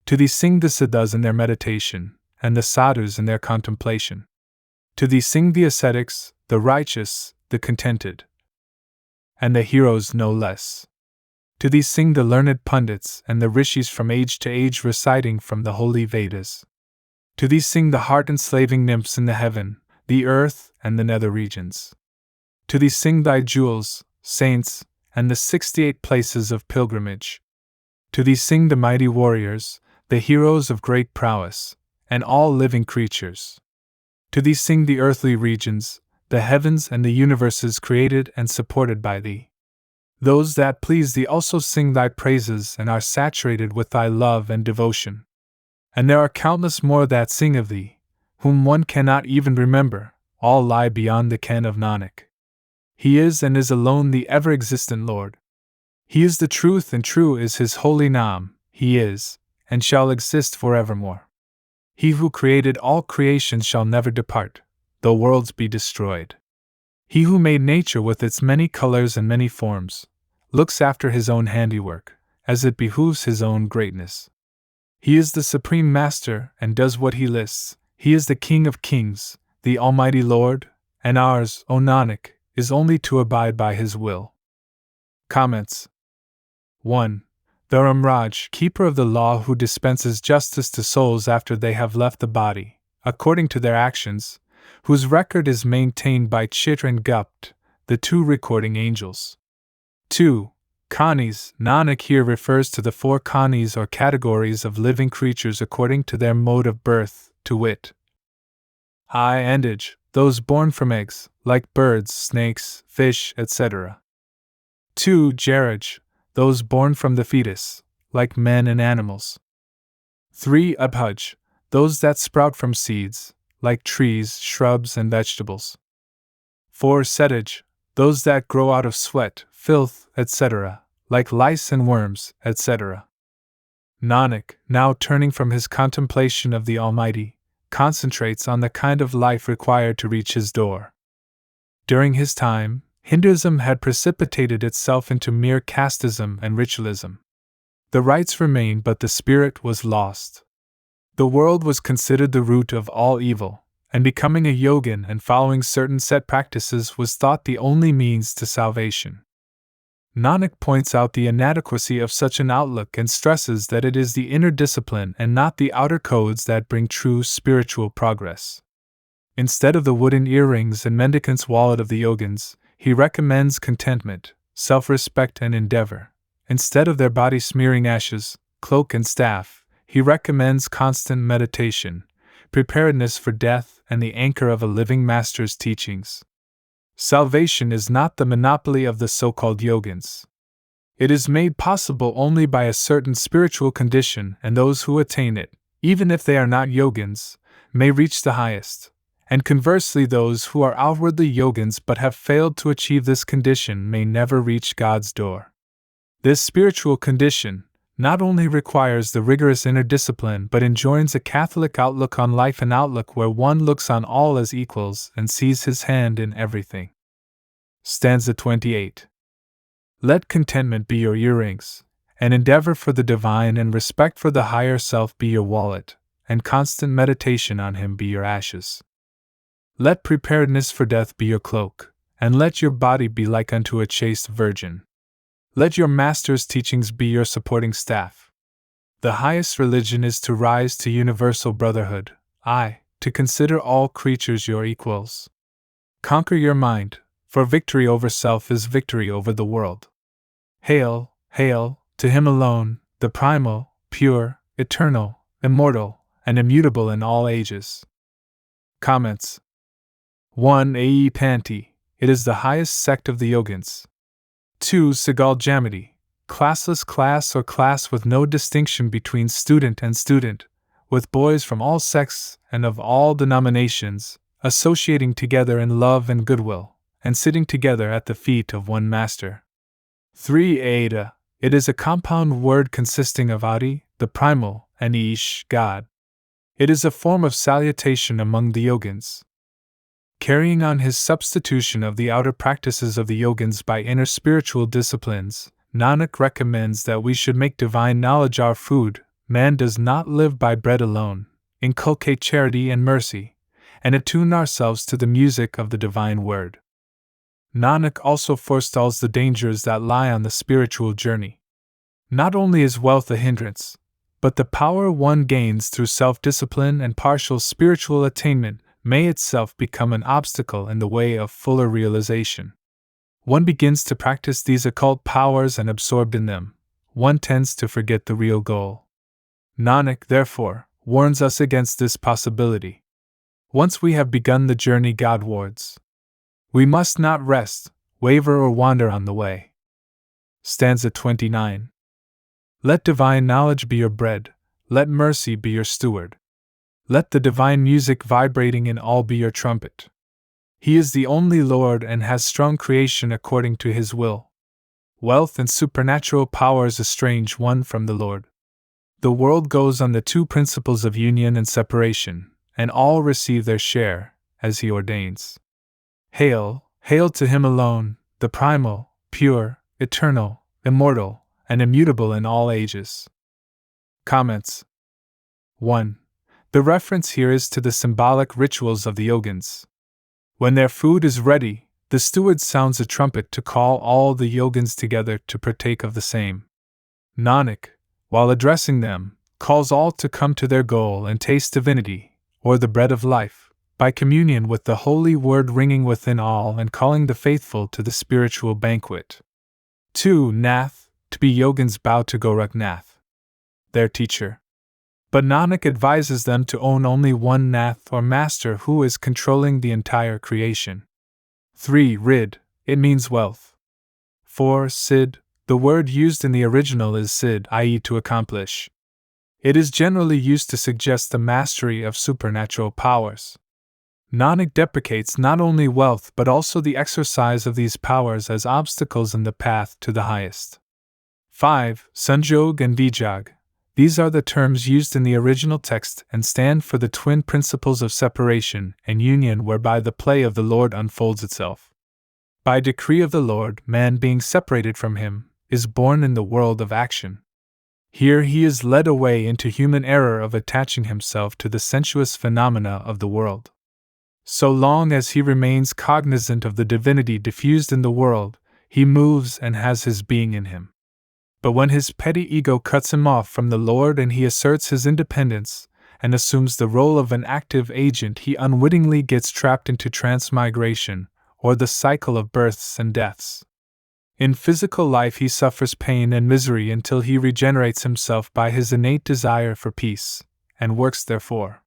To thee sing the Siddhas in their meditation, and the Sadhus in their contemplation. To thee sing the ascetics, the righteous, the contented, and the heroes no less. To thee sing the learned pundits and the rishis from age to age reciting from the holy Vedas. To thee sing the heart-enslaving nymphs in the heaven, the earth, and the nether regions. To thee sing thy jewels, saints, and the 68 places of pilgrimage. To thee sing the mighty warriors, the heroes of great prowess, and all living creatures. To thee sing the earthly regions, the heavens and the universes created and supported by thee. Those that please thee also sing thy praises and are saturated with thy love and devotion. And there are countless more that sing of thee, whom one cannot even remember, all lie beyond the ken of Nanak. He is and is alone the ever-existent Lord. He is the truth and true is his holy Naam, he is, and shall exist forevermore. He who created all creation shall never depart, though worlds be destroyed. He who made nature with its many colors and many forms, looks after his own handiwork, as it behooves his own greatness. He is the supreme master and does what he lists. He is the King of kings, the Almighty Lord, and ours, O Nanak, is only to abide by his will. Comments. 1. The Ramraj, keeper of the law who dispenses justice to souls after they have left the body, according to their actions, whose record is maintained by Chitra and Gupt, the 2 recording angels. 2. Khanis, Nanak here refers to the 4 khanis or categories of living creatures according to their mode of birth, to wit, I and Ij, those born from eggs, like birds, snakes, fish, etc. 2. Jaraj, those born from the fetus, like men and animals. 3. Abhuj, those that sprout from seeds, like trees, shrubs, and vegetables. 4. Setaj, those that grow out of sweat, filth, etc., like lice and worms, etc. Nanak, now turning from his contemplation of the Almighty, concentrates on the kind of life required to reach his door. During his time, Hinduism had precipitated itself into mere casteism and ritualism. The rites remained, but the spirit was lost. The world was considered the root of all evil, and becoming a yogin and following certain set practices was thought the only means to salvation. Nanak points out the inadequacy of such an outlook and stresses that it is the inner discipline and not the outer codes that bring true spiritual progress. Instead of the wooden earrings and mendicant's wallet of the yogins, he recommends contentment, self-respect, and endeavor. Instead of their body smearing ashes, cloak, and staff, he recommends constant meditation, preparedness for death, and the anchor of a living master's teachings. Salvation is not the monopoly of the so-called yogins. It is made possible only by a certain spiritual condition, and those who attain it, even if they are not yogins, may reach the highest. And conversely, those who are outwardly yogins but have failed to achieve this condition may never reach God's door. This spiritual condition not only requires the rigorous inner discipline but enjoins a Catholic outlook on life, an outlook where one looks on all as equals and sees his hand in everything. Stanza 28. Let contentment be your earrings, and endeavor for the divine and respect for the higher self be your wallet, and constant meditation on him be your ashes. Let preparedness for death be your cloak, and let your body be like unto a chaste virgin. Let your master's teachings be your supporting staff. The highest religion is to rise to universal brotherhood, to consider all creatures your equals. Conquer your mind, for victory over self is victory over the world. Hail, hail, to him alone, the primal, pure, eternal, immortal, and immutable in all ages. Comments. 1. A. Panti, it is the highest sect of the yogins. 2. Sigal Jamati, classless class or class with no distinction between student and student, with boys from all sects and of all denominations, associating together in love and goodwill, and sitting together at the feet of one master. 3. Ada. It is a compound word consisting of Adi, the primal, and Ish, God. It is a form of salutation among the yogins. Carrying on his substitution of the outer practices of the yogins by inner spiritual disciplines, Nanak recommends that we should make divine knowledge our food. Man does not live by bread alone, inculcate charity and mercy, and attune ourselves to the music of the divine word. Nanak also forestalls the dangers that lie on the spiritual journey. Not only is wealth a hindrance, but the power one gains through self-discipline and partial spiritual attainment may itself become an obstacle in the way of fuller realization. One begins to practice these occult powers, and absorbed in them, one tends to forget the real goal. Nanak, therefore, warns us against this possibility. Once we have begun the journey Godwards, we must not rest, waver, or wander on the way. Stanza 29. Let divine knowledge be your bread, let mercy be your steward. Let the divine music vibrating in all be your trumpet. He is the only Lord and has strong creation according to his will. Wealth and supernatural powers estrange one from the Lord. The world goes on the two principles of union and separation, and all receive their share, as he ordains. Hail, hail to him alone, the primal, pure, eternal, immortal, and immutable in all ages. Comments. 1. The reference here is to the symbolic rituals of the yogins. When their food is ready, the steward sounds a trumpet to call all the yogins together to partake of the same. Nanak, while addressing them, calls all to come to their goal and taste divinity, or the bread of life, by communion with the holy word ringing within all and calling the faithful to the spiritual banquet. 2. Nath, to be yogins bow to Gorakhnath, their teacher. But Nanak advises them to own only one Nath or master who is controlling the entire creation. 3. Rid, it means wealth. 4. Siddh, the word used in the original is siddh, i.e. to accomplish. It is generally used to suggest the mastery of supernatural powers. Nanak deprecates not only wealth but also the exercise of these powers as obstacles in the path to the highest. 5. Sanjog and Vijag. These are the terms used in the original text and stand for the twin principles of separation and union whereby the play of the Lord unfolds itself. By decree of the Lord, man being separated from him, is born in the world of action. Here he is led away into human error of attaching himself to the sensuous phenomena of the world. So long as he remains cognizant of the divinity diffused in the world, he moves and has his being in him. But when his petty ego cuts him off from the Lord and he asserts his independence and assumes the role of an active agent, he unwittingly gets trapped into transmigration, or the cycle of births and deaths. In physical life he suffers pain and misery until he regenerates himself by his innate desire for peace, and works therefore.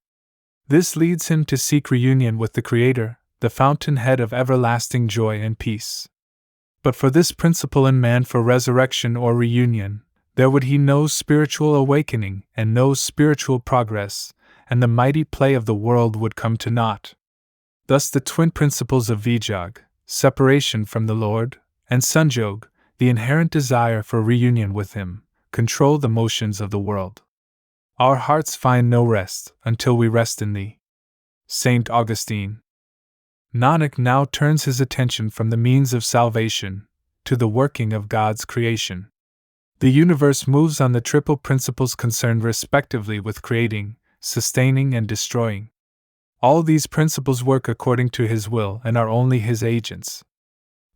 This leads him to seek reunion with the Creator, the fountainhead of everlasting joy and peace. But for this principle in man for resurrection or reunion, there would he no spiritual awakening and no spiritual progress, and the mighty play of the world would come to naught. Thus the twin principles of Vijag, separation from the Lord, and Sanjog, the inherent desire for reunion with him, control the motions of the world. Our hearts find no rest until we rest in thee. Saint Augustine. Nanak now turns his attention from the means of salvation to the working of God's creation. The universe moves on the triple principles concerned respectively with creating, sustaining, and destroying. All these principles work according to his will and are only his agents.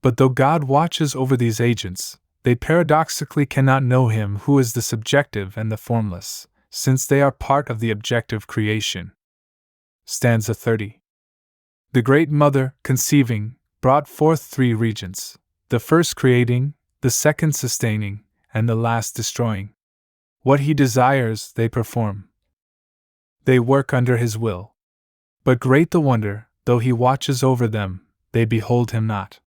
But though God watches over these agents, they paradoxically cannot know him who is the subjective and the formless, since they are part of the objective creation. Stanza 30. The Great Mother, conceiving, brought forth three regents, the first creating, the second sustaining, and the last destroying. What he desires, they perform. They work under his will. But great the wonder, though he watches over them, they behold him not.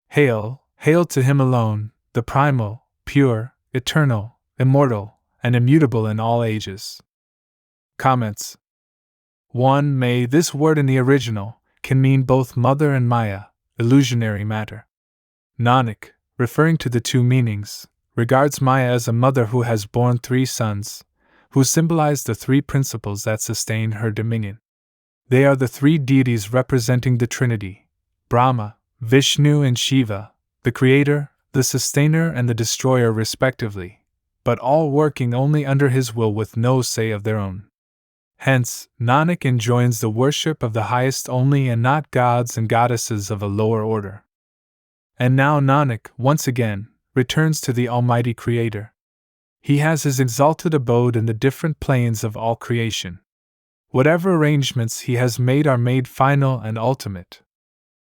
Hail, hail to him alone, the primal, pure, eternal, immortal, and immutable in all ages. Comments. 1. May this word in the original can mean both mother and Maya, illusionary matter. Nanak, referring to the two meanings, regards Maya as a mother who has borne 3 sons, who symbolize the 3 principles that sustain her dominion. They are the 3 deities representing the Trinity, Brahma, Vishnu and Shiva, the creator, the sustainer and the destroyer respectively, but all working only under his will with no say of their own. Hence, Nanak enjoins the worship of the highest only and not gods and goddesses of a lower order. And now Nanak, once again, returns to the Almighty Creator. He has his exalted abode in the different planes of all creation. Whatever arrangements he has made are made final and ultimate.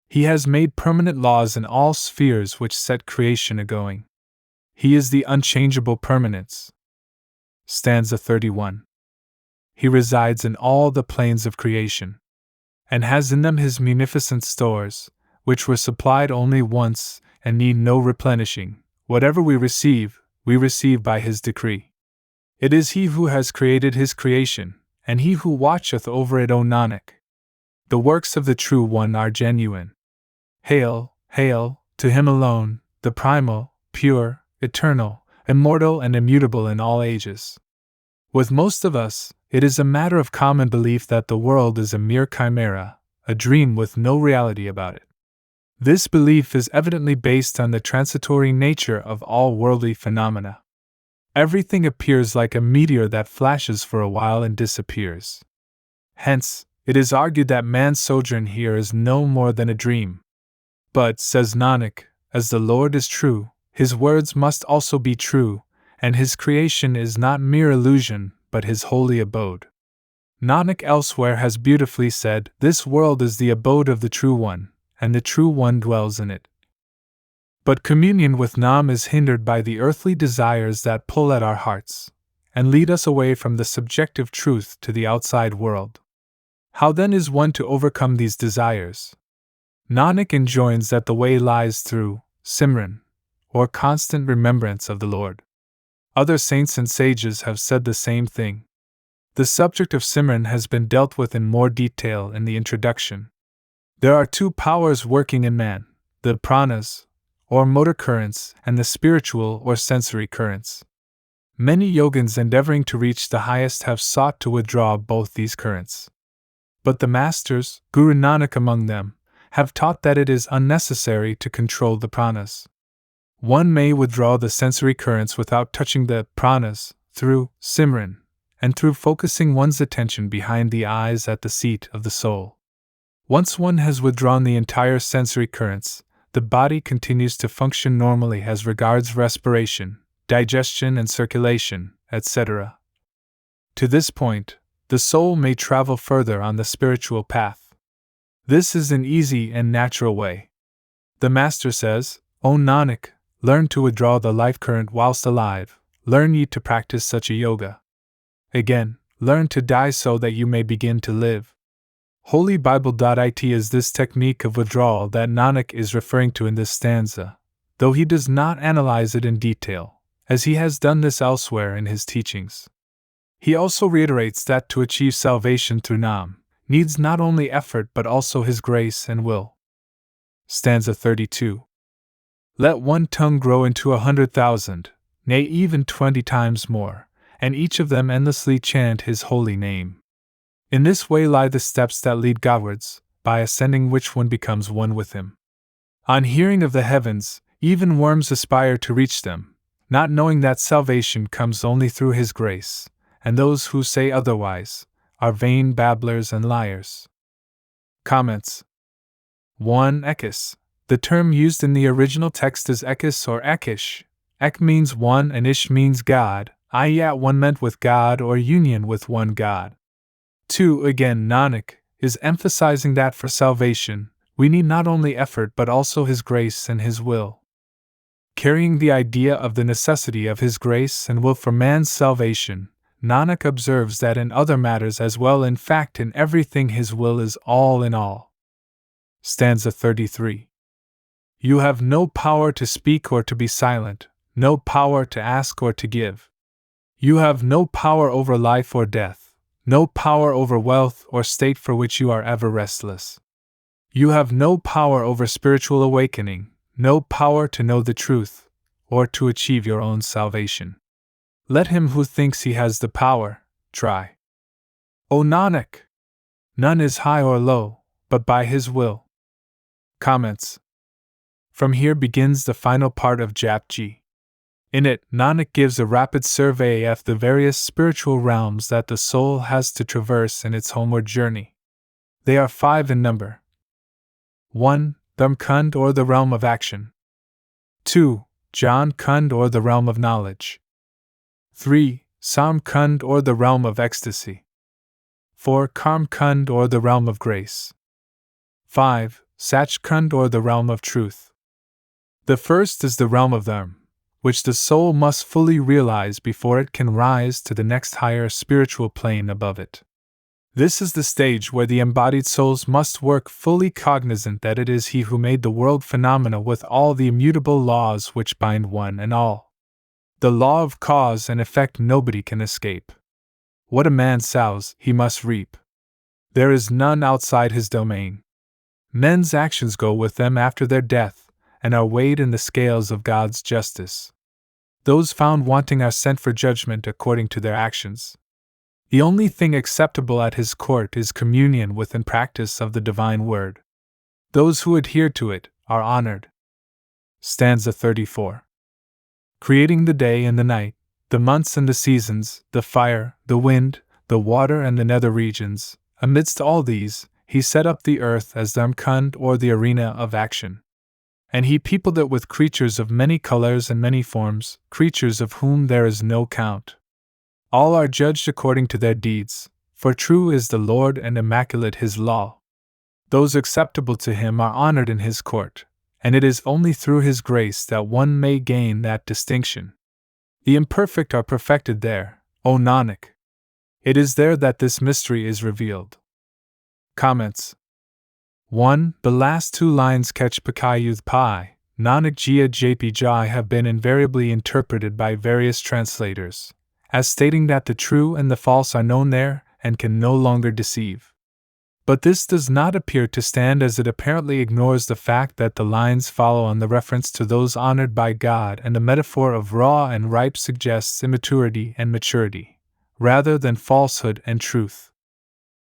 He has made permanent laws in all spheres which set creation a-going. He is the unchangeable permanence. Stanza 31. He resides in all the planes of creation, and has in them his munificent stores, which were supplied only once and need no replenishing. Whatever we receive by his decree. It is he who has created his creation, and he who watcheth over it, O Nanak. The works of the True One are genuine. Hail, hail, to him alone, the primal, pure, eternal, immortal and immutable in all ages. With most of us, it is a matter of common belief that the world is a mere chimera, a dream with no reality about it. This belief is evidently based on the transitory nature of all worldly phenomena. Everything appears like a meteor that flashes for a while and disappears. Hence, it is argued that man's sojourn here is no more than a dream. But, says Nanak, as the Lord is true, his words must also be true, and his creation is not mere illusion, but his holy abode. Nanak elsewhere has beautifully said, "This world is the abode of the True One, and the True One dwells in it." But communion with Naam is hindered by the earthly desires that pull at our hearts, and lead us away from the subjective truth to the outside world. How then is one to overcome these desires? Nanak enjoins that the way lies through Simran, or constant remembrance of the Lord. Other saints and sages have said the same thing. The subject of Simran has been dealt with in more detail in the introduction. There are 2 powers working in man, the pranas, or motor currents, and the spiritual or sensory currents. Many yogins endeavoring to reach the highest have sought to withdraw both these currents. But the masters, Guru Nanak among them, have taught that it is unnecessary to control the pranas. One may withdraw the sensory currents without touching the pranas, through Simran, and through focusing one's attention behind the eyes at the seat of the soul. Once one has withdrawn the entire sensory currents, the body continues to function normally as regards respiration, digestion and circulation, etc. To this point, the soul may travel further on the spiritual path. This is an easy and natural way. The Master says, "O Nanak, learn to withdraw the life current whilst alive, learn ye to practice such a yoga. Again, learn to die so that you may begin to live." Holybible.it is this technique of withdrawal that Nanak is referring to in this stanza, though he does not analyze it in detail, as he has done this elsewhere in his teachings. He also reiterates that to achieve salvation through Naam needs not only effort but also his grace and will. Stanza 32. Let one tongue grow into 100,000, nay even 20 times more, and each of them endlessly chant his holy name. In this way lie the steps that lead Godwards, by ascending which one becomes one with him. On hearing of the heavens, even worms aspire to reach them, not knowing that salvation comes only through his grace, and those who say otherwise are vain babblers and liars. Comments. 1. Ekis. The term used in the original text is Ekis or Ekish. Ek means one and Ish means God, i.e. at one meant with God or union with one God. 2. Again, Nanak is emphasizing that for salvation, we need not only effort but also his grace and his will. Carrying the idea of the necessity of his grace and will for man's salvation, Nanak observes that in other matters as well, in fact in everything his will is all in all. Stanza 33. You have no power to speak or to be silent, no power to ask or to give. You have no power over life or death, no power over wealth or state for which you are ever restless. You have no power over spiritual awakening, no power to know the truth, or to achieve your own salvation. Let him who thinks he has the power, try. O Nanak! None is high or low, but by his will. Comments. From here begins the final part of Jap Ji. In it, Nanak gives a rapid survey of the various spiritual realms that the soul has to traverse in its homeward journey. They are 5 in number. 1. Dharmkund or the realm of action. 2. Jnankund or the realm of knowledge. 3. Samkund or the realm of ecstasy. 4. Karmkund or the realm of grace. 5. Satchkund or the realm of truth. The first is the realm of dharma, which the soul must fully realize before it can rise to the next higher spiritual plane above it. This is the stage where the embodied souls must work fully cognizant that it is he who made the world phenomena with all the immutable laws which bind one and all. The law of cause and effect nobody can escape. What a man sows, he must reap. There is none outside his domain. Men's actions go with them after their death, and are weighed in the scales of God's justice. Those found wanting are sent for judgment according to their actions. The only thing acceptable at his court is communion with and practice of the divine word. Those who adhere to it are honored. Stanza 34. Creating the day and the night, the months and the seasons, the fire, the wind, the water and the nether regions, amidst all these, he set up the earth as Dharmkund or the arena of action. And he peopled it with creatures of many colors and many forms, creatures of whom there is no count. All are judged according to their deeds, for true is the Lord and immaculate his law. Those acceptable to him are honored in his court, and it is only through his grace that one may gain that distinction. The imperfect are perfected there, O Nanak. It is there that this mystery is revealed. Comments. 1. The last 2 lines Kech Pakayuth Pai, Nanak Jia Jp Jai have been invariably interpreted by various translators, as stating that the true and the false are known there and can no longer deceive. But this does not appear to stand, as it apparently ignores the fact that the lines follow on the reference to those honored by God, and the metaphor of raw and ripe suggests immaturity and maturity, rather than falsehood and truth.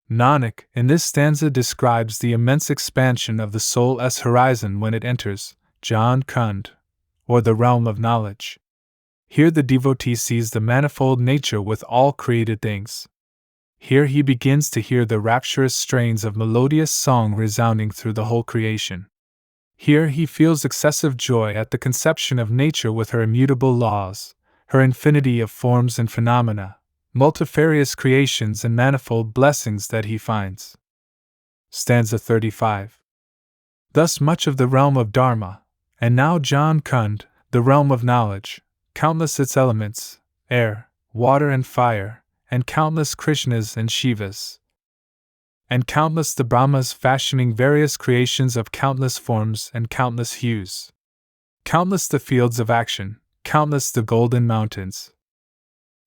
Nanak, in this stanza, describes the immense expansion of the soul's horizon when it enters Jnankund, or the realm of knowledge. Here the devotee sees the manifold nature with all created things. Here he begins to hear the rapturous strains of melodious song resounding through the whole creation. Here he feels excessive joy at the conception of nature with her immutable laws, her infinity of forms and phenomena, multifarious creations and manifold blessings that he finds. Stanza 35. Thus much of the realm of Dharma, and now Jnankund, the realm of knowledge, countless its elements, air, water and fire, and countless Krishnas and Shivas, and countless the Brahmas fashioning various creations of countless forms and countless hues. Countless the fields of action, countless the golden mountains,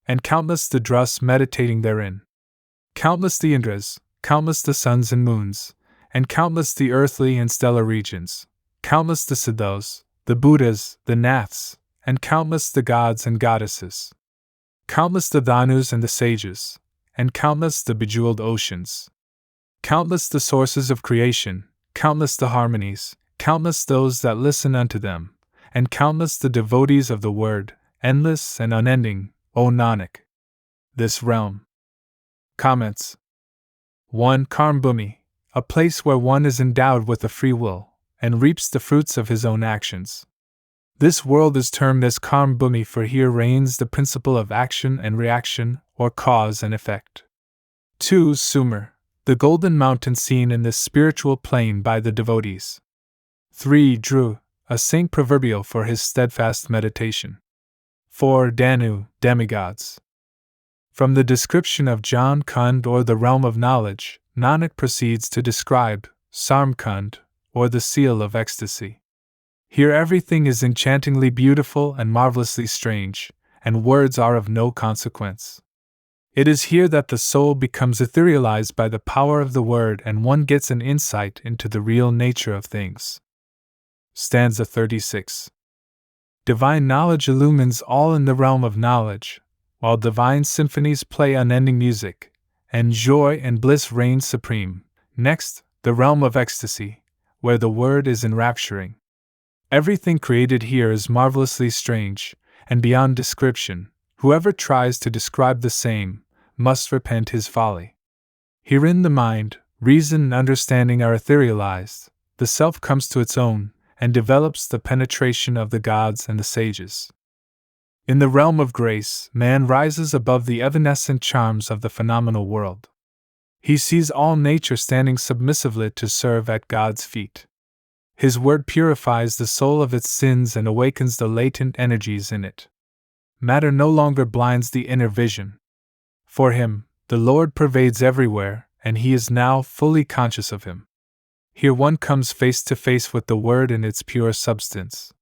and countless the Druss meditating therein. Countless the Indras, countless the suns and moons, and countless the earthly and stellar regions, countless the Siddhas, the Buddhas, the Naths, and countless the gods and goddesses. Countless the Dhanus and the sages, and countless the bejeweled oceans. Countless the sources of creation, countless the harmonies, countless those that listen unto them, and countless the devotees of the word, endless and unending, O Nanak. This realm. Comments. 1. Karmbhumi, a place where one is endowed with a free will, and reaps the fruits of his own actions. This world is termed as Karmbhumi, for here reigns the principle of action and reaction, or cause and effect. 2. Sumer, the golden mountain seen in this spiritual plane by the devotees. 3. Dhru, a saint proverbial for his steadfast meditation. 4. Danu, demigods. From the description of Jnankund, or the realm of knowledge, Nanak proceeds to describe Samkund, or the seal of ecstasy. Here everything is enchantingly beautiful and marvelously strange, and words are of no consequence. It is here that the soul becomes etherealized by the power of the word and one gets an insight into the real nature of things. Stanza 36. Divine knowledge illumines all in the realm of knowledge, while divine symphonies play unending music, and joy and bliss reign supreme. Next, the realm of ecstasy, where the word is enrapturing. Everything created here is marvelously strange, and beyond description. Whoever tries to describe the same must repent his folly. Herein the mind, reason, and understanding are etherealized, the self comes to its own, and develops the penetration of the gods and the sages. In the realm of grace, man rises above the evanescent charms of the phenomenal world. He sees all nature standing submissively to serve at God's feet. His word purifies the soul of its sins and awakens the latent energies in it. Matter no longer blinds the inner vision. For him, the Lord pervades everywhere, and he is now fully conscious of him. Here one comes face to face with the word in its pure substance.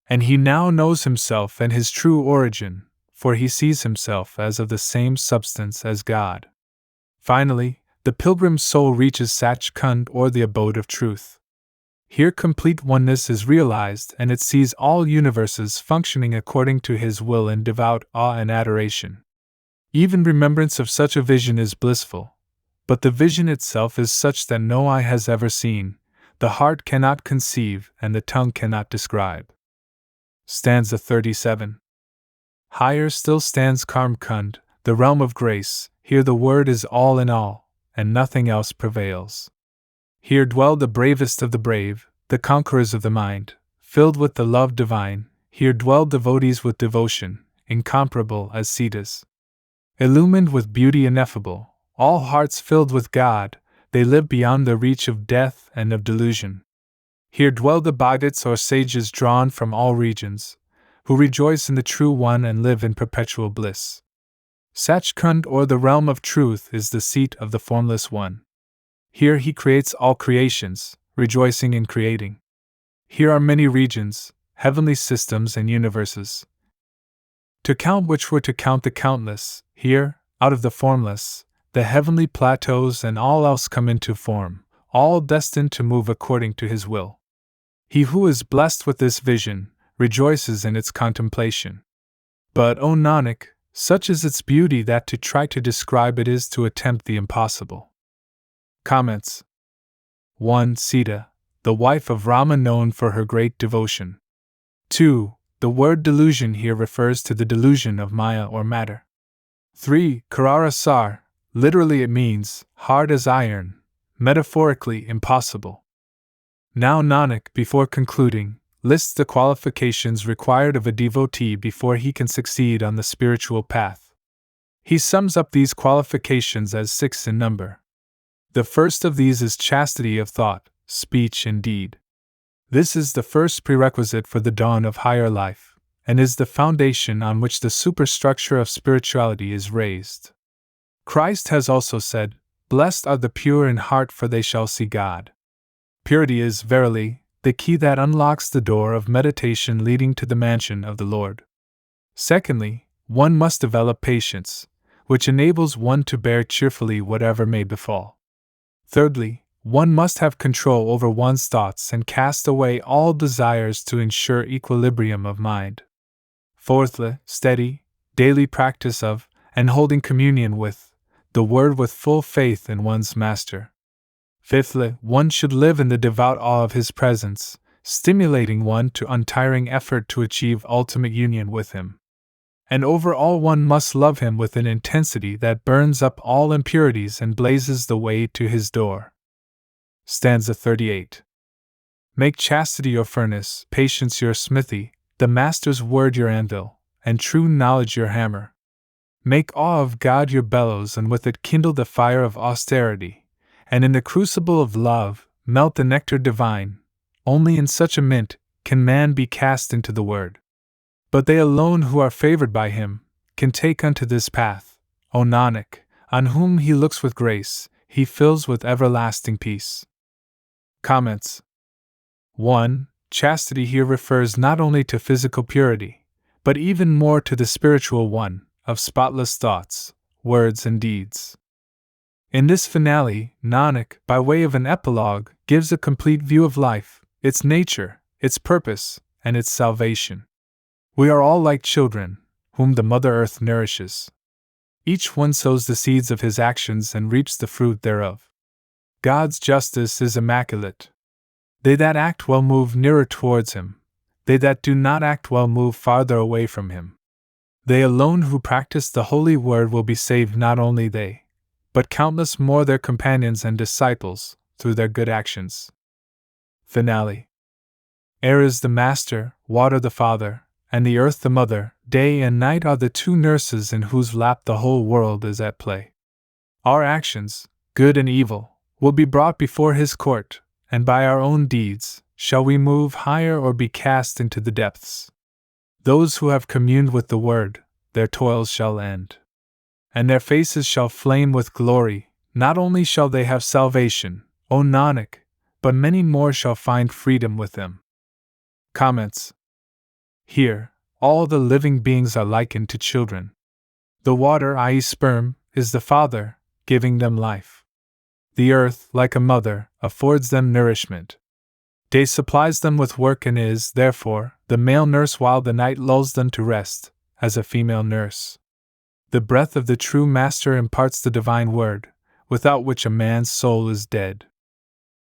And he now knows himself and his true origin, for he sees himself as of the same substance as God. Finally, the pilgrim's soul reaches Sachkhand, or the abode of truth. Here complete oneness is realized, and it sees all universes functioning according to his will in devout awe and adoration. Even remembrance of such a vision is blissful, but the vision itself is such that no eye has ever seen, the heart cannot conceive, and the tongue cannot describe. Stanza 37. Higher still stands Karmkund, the realm of grace. Here the word is all in all, and nothing else prevails. Here dwell the bravest of the brave, the conquerors of the mind, filled with the love divine. Here dwell devotees with devotion, incomparable as Sita's. Illumined with beauty ineffable, all hearts filled with God, they live beyond the reach of death and of delusion. Here dwell the Bhagats or sages drawn from all regions, who rejoice in the True One and live in perpetual bliss. Sachkhand, or the realm of truth, is the seat of the Formless One. Here he creates all creations, rejoicing in creating. Here are many regions, heavenly systems and universes, to count which were to count the countless. Here, out of the formless, the heavenly plateaus and all else come into form, all destined to move according to his will. He who is blessed with this vision rejoices in its contemplation. But, O Nanak, such is its beauty that to try to describe it is to attempt the impossible. Comments. 1. Sita, the wife of Rama, known for her great devotion. 2. The word delusion here refers to the delusion of Maya or matter. 3. Karara Sar, literally it means hard as iron, metaphorically impossible. Now Nanak, before concluding, lists the qualifications required of a devotee before he can succeed on the spiritual path. He sums up these qualifications as 6 in number. The first of these is chastity of thought, speech, and deed. This is the first prerequisite for the dawn of higher life, and is the foundation on which the superstructure of spirituality is raised. Christ has also said, "Blessed are the pure in heart, for they shall see God." Purity is, verily, the key that unlocks the door of meditation leading to the mansion of the Lord. Secondly, one must develop patience, which enables one to bear cheerfully whatever may befall. Thirdly, one must have control over one's thoughts and cast away all desires to ensure equilibrium of mind. Fourthly, steady, daily practice of, and holding communion with, the Word with full faith in one's Master. Fifthly, one should live in the devout awe of His presence, stimulating one to untiring effort to achieve ultimate union with Him. And over all, one must love Him with an intensity that burns up all impurities and blazes the way to His door. Stanza 38. Make chastity your furnace, patience your smithy, the Master's word your anvil, and true knowledge your hammer. Make awe of God your bellows, and with it kindle the fire of austerity, and in the crucible of love melt the nectar divine. Only in such a mint can man be cast into the Word. But they alone who are favored by Him can take unto this path. O Nanak, on whom He looks with grace, He fills with everlasting peace. Comments. 1. chastity here refers not only to physical purity, but even more to the spiritual one, of spotless thoughts, words, and deeds. In this finale, Nanak, by way of an epilogue, gives a complete view of life, its nature, its purpose, and its salvation. We are all like children, whom the Mother Earth nourishes. Each one sows the seeds of his actions and reaps the fruit thereof. God's justice is immaculate. They that act well move nearer towards him, they that do not act well move farther away from him. They alone who practice the holy word will be saved, not only they, but countless more their companions and disciples, through their good actions. Finale. Air is the master, water the father, and the earth the mother. Day and night are the two nurses in whose lap the whole world is at play. Our actions, good and evil, will be brought before his court, and by our own deeds shall we move higher or be cast into the depths. Those who have communed with the Word, their toils shall end, and their faces shall flame with glory. Not only shall they have salvation, O Nanak, but many more shall find freedom with them. Comments. Here, all the living beings are likened to children. The water, i.e., sperm, is the father, giving them life. The earth, like a mother, affords them nourishment. Day supplies them with work and is, therefore, the male nurse, while the night lulls them to rest, as a female nurse. The breath of the true Master imparts the divine word, without which a man's soul is dead.